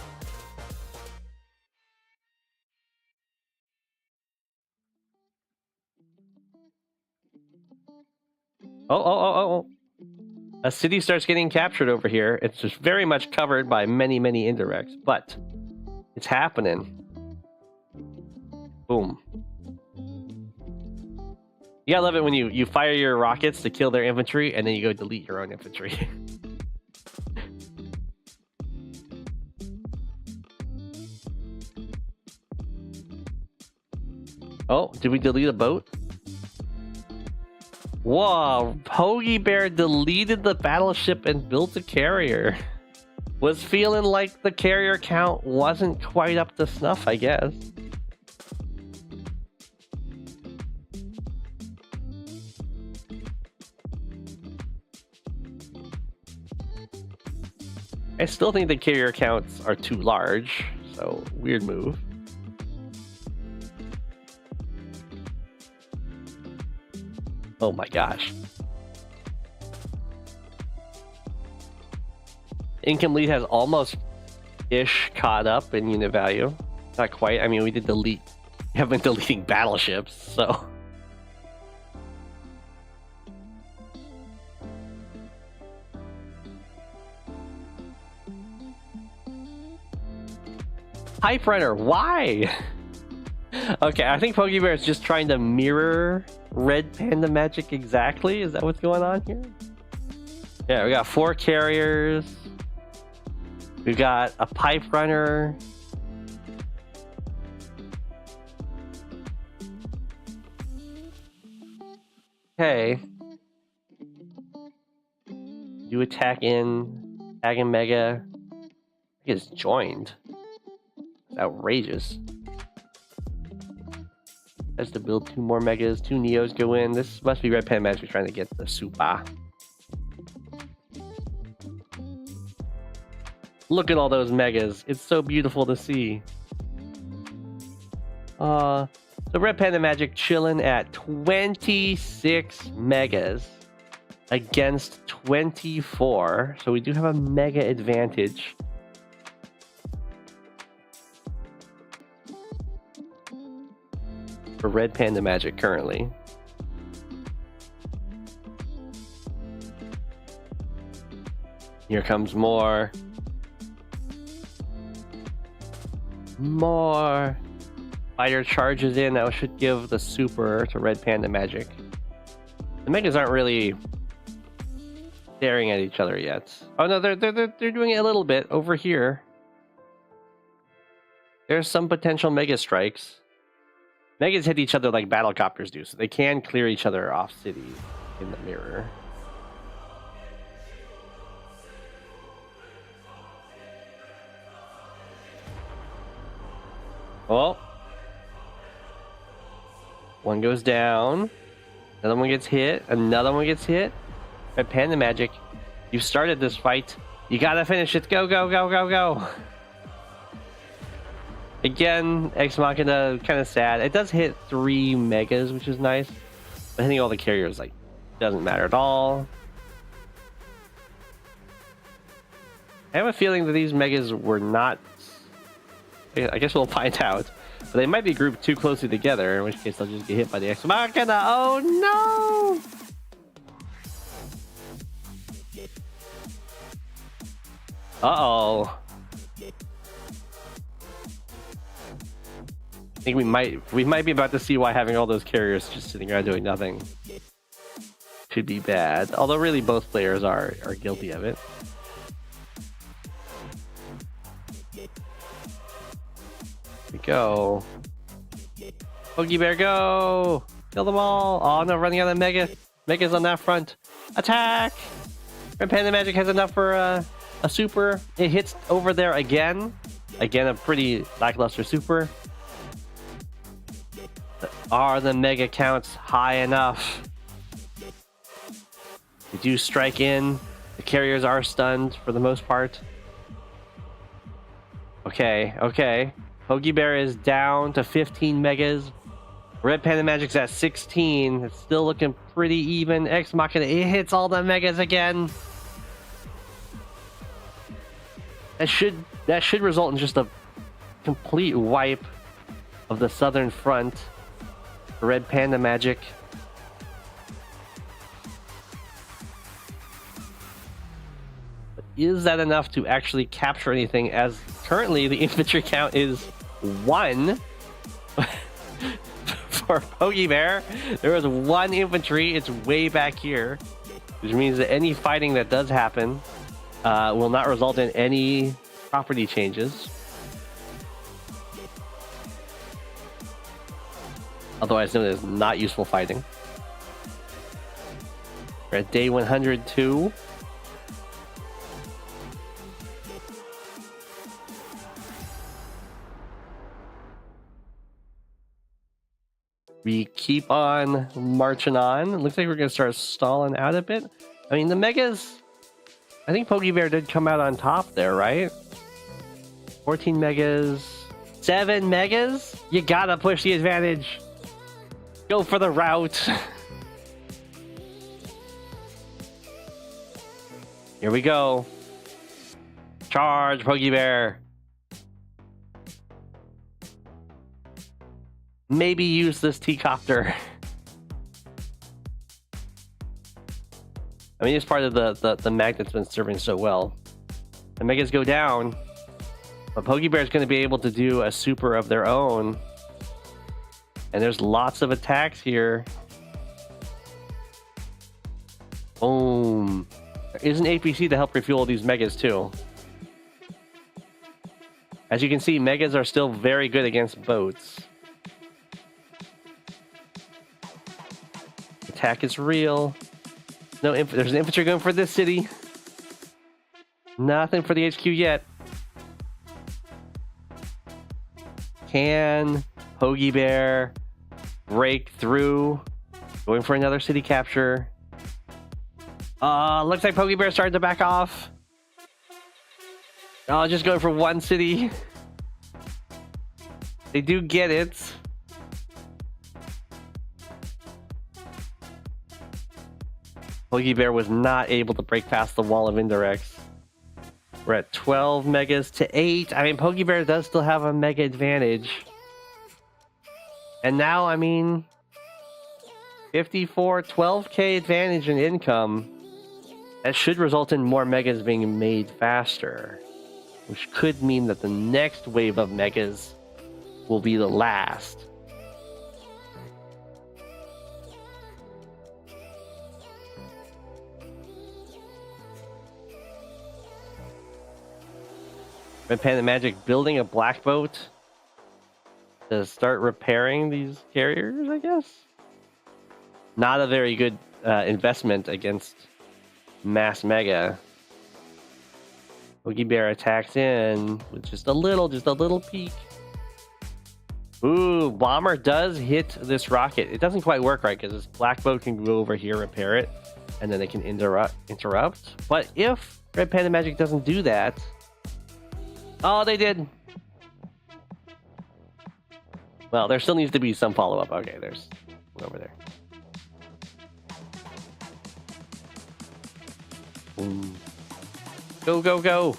Oh. A city starts getting captured over here. It's just very much covered by many, many indirects, but it's happening. Boom. You gotta love it when you fire your rockets to kill their infantry, and then you go delete your own infantry. Oh, did we delete a boat? Whoa, poageybear deleted the battleship and built a carrier. Was feeling like the carrier count wasn't quite up to snuff, I guess. I still think the carrier counts are too large, so weird move. Oh my gosh. Income lead has almost-ish caught up in unit value. Not quite. I mean, we did delete. We have been deleting battleships, so... Hype Runner, why? Okay, I think poageybear is just trying to mirror RedPandaMagic exactly. Is that what's going on here? Yeah, we got 4 carriers. We've got a pipe runner. Okay. You attack in, tag in mega. He is joined. It's outrageous. Has to build 2 more megas, 2 Neos go in. This must be RedPandaMagic trying to get the super. Look at all those megas. It's so beautiful to see. So RedPandaMagic chilling at 26 megas against 24. So we do have a mega advantage. For RedPandaMagic currently. Here comes more. More. Fighter charges in. That should give the super to RedPandaMagic. The megas aren't really staring at each other yet. Oh no, they're doing it a little bit over here. There's some potential mega strikes. Megas hit each other like battlecopters do, so they can clear each other off cities in the mirror. Well, one goes down, another one gets hit, another one gets hit. RedPandaMagic, you started this fight. You gotta finish it. Go, go, go, go, go. Again, Ex Machina, kind of sad. It does hit 3 megas, which is nice. But hitting all the carriers, like, doesn't matter at all. I have a feeling that these megas were not... I guess we'll find out. But they might be grouped too closely together, in which case they'll just get hit by the Ex Machina. Oh, no! Uh-oh. I think we might be about to see why having all those carriers just sitting around doing nothing could be bad. Although really both players are guilty of it. Here we go. Poageybear, go! Kill them all! Oh no, running out of megas on that front. Attack! RedPandaMagic has enough for a super. It hits over there again. Again, a pretty lackluster super. Are the mega counts high enough? They do strike in. The carriers are stunned for the most part. Okay, okay. Poageybear is down to 15 megas. RedPandaMagic's at 16. It's still looking pretty even. Ex Machina, it hits all the megas again. That should result in just a complete wipe of the southern front for RedPandaMagic. But is that enough to actually capture anything, as currently the infantry count is 1 for Poageybear? There is 1 infantry. It's way back here, which means that any fighting that does happen will not result in any property changes. Otherwise known as not useful fighting. We're at day 102. We keep on marching on. It looks like we're going to start stalling out a bit. I mean, the megas... I think Poageybear did come out on top there, right? 14 megas. 7 megas? You gotta push the advantage. Go for the route. Here we go. Charge, Poageybear. Maybe use this T-copter. I mean, it's part of the mag that's been serving so well. The megas go down, but Poageybear is going to be able to do a super of their own. And there's lots of attacks here. Boom. There is an APC to help refuel these megas too. As you can see, megas are still very good against boats. Attack is real. No, there's an infantry going for this city. Nothing for the HQ yet. Can Poageybear break through? Going for another city capture. Looks like Poageybear started to back off. Just going for 1 city. They do get it. Poageybear was not able to break past the wall of indirects. We're at 12 megas to 8. I mean, Poageybear does still have a mega advantage. And now, I mean, 54, 12k advantage in income. That should result in more megas being made faster, which could mean that the next wave of megas will be the last. RedPandaMagic building a black boat to start repairing these carriers, I guess. Not a very good investment against mass mega. Poageybear attacks in with just a little peek. Ooh, bomber does hit this rocket. It doesn't quite work right because this black boat can go over here, repair it, and then it can interrupt. But if RedPandaMagic doesn't do that, oh, they did. Well, there still needs to be some follow-up. Okay, there's one over there. Boom. Go, go, go.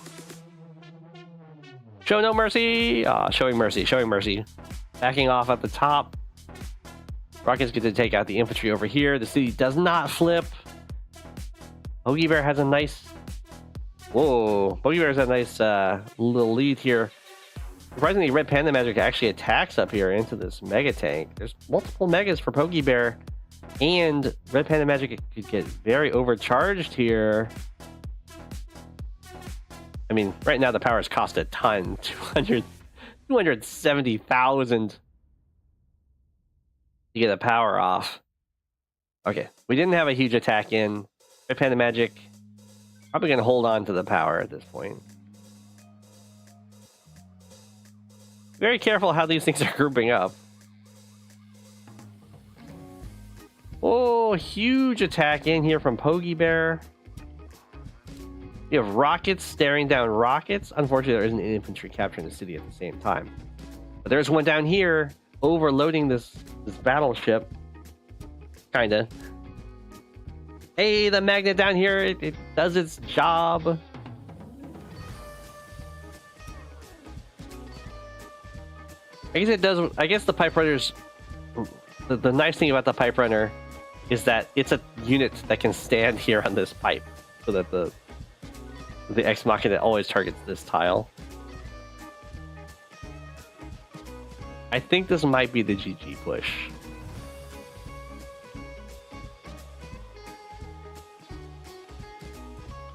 Show no mercy. Showing mercy, showing mercy. Backing off at the top. Rockets get to take out the infantry over here. The city does not flip. Poageybear has a nice... Whoa, Poageybear has a nice little lead here. Surprisingly, RedPandaMagic actually attacks up here into this mega tank. There's multiple megas for Poageybear, and RedPandaMagic could get very overcharged here. I mean, right now the powers cost a ton, 270,000 to get the power off. Okay, we didn't have a huge attack in. RedPandaMagic probably going to hold on to the power at this point. Very careful how these things are grouping up. Oh, huge attack in here from Poageybear. You have rockets staring down rockets. Unfortunately, there isn't an infantry capturing the city at the same time. But there's one down here overloading this battleship. Kinda. Hey, the magnet down here, it does its job. I guess it does. I guess the pipe runners. The nice thing about the pipe runner is that it's a unit that can stand here on this pipe, so that the Ex Machina always targets this tile. I think this might be the GG push.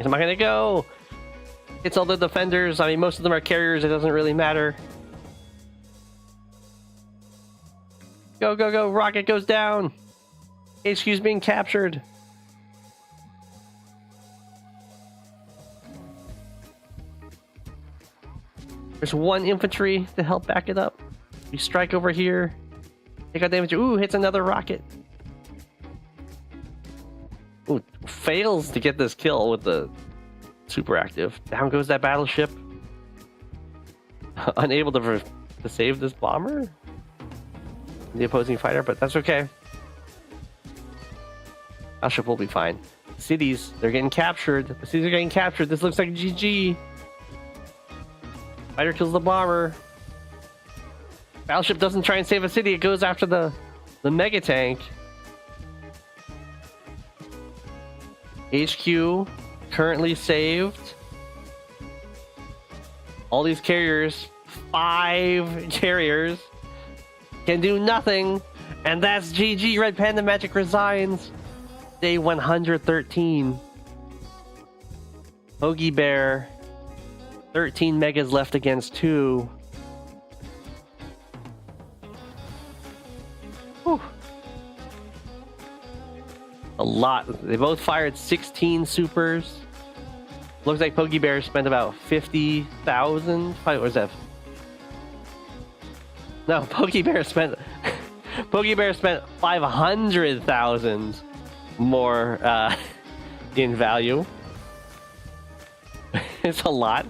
Am I gonna go? It's all the defenders. I mean, most of them are carriers. It doesn't really matter. Go, go, go. Rocket goes down. HQ's being captured. There's one infantry to help back it up. We strike over here. Take out damage. Ooh, hits another rocket. Ooh, fails to get this kill with the super active. Down goes that battleship. Unable to save this bomber. The opposing fighter, but that's okay. Battleship will be fine. Cities, they're getting captured. The cities are getting captured. This looks like GG. Fighter kills the bomber. Battleship doesn't try and save a city. It goes after the mega tank. HQ currently saved. All these carriers, 5 carriers, can do nothing, and that's GG. RedPandaMagic resigns. Day 113. poageybear, 13 megas left against 2. Whew. A lot. They both fired 16 supers. Looks like poageybear spent about 50,000. What was that? No, poageybear spent 500,000 more in value. It's a lot.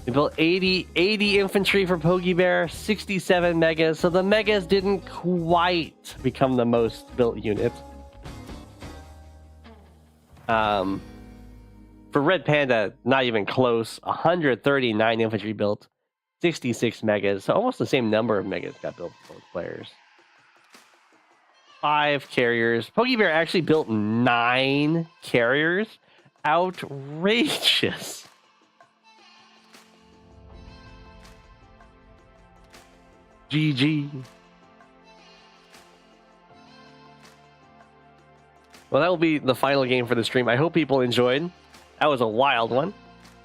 We built 80 infantry for poageybear, 67 megas. So the megas didn't quite become the most built unit. For Red Panda, not even close. 139 infantry built, 66 megas. So almost the same number of megas got built for both players. 5 carriers. poageybear actually built 9 carriers. Outrageous. GG. Well, that will be the final game for the stream. I hope people enjoyed. That was a wild one.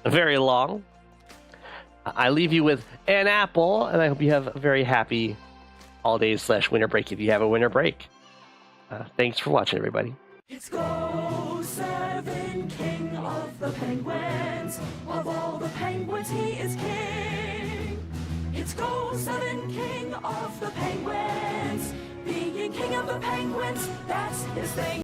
Very long. I leave you with an apple, and I hope you have a very happy holidays / winter break if you have a winter break. Thanks for watching, everybody. It's Go7, king of the penguins. Of all the penguins, he is king. It's Go7, king of the penguins. Being king of the penguins, that's his thing.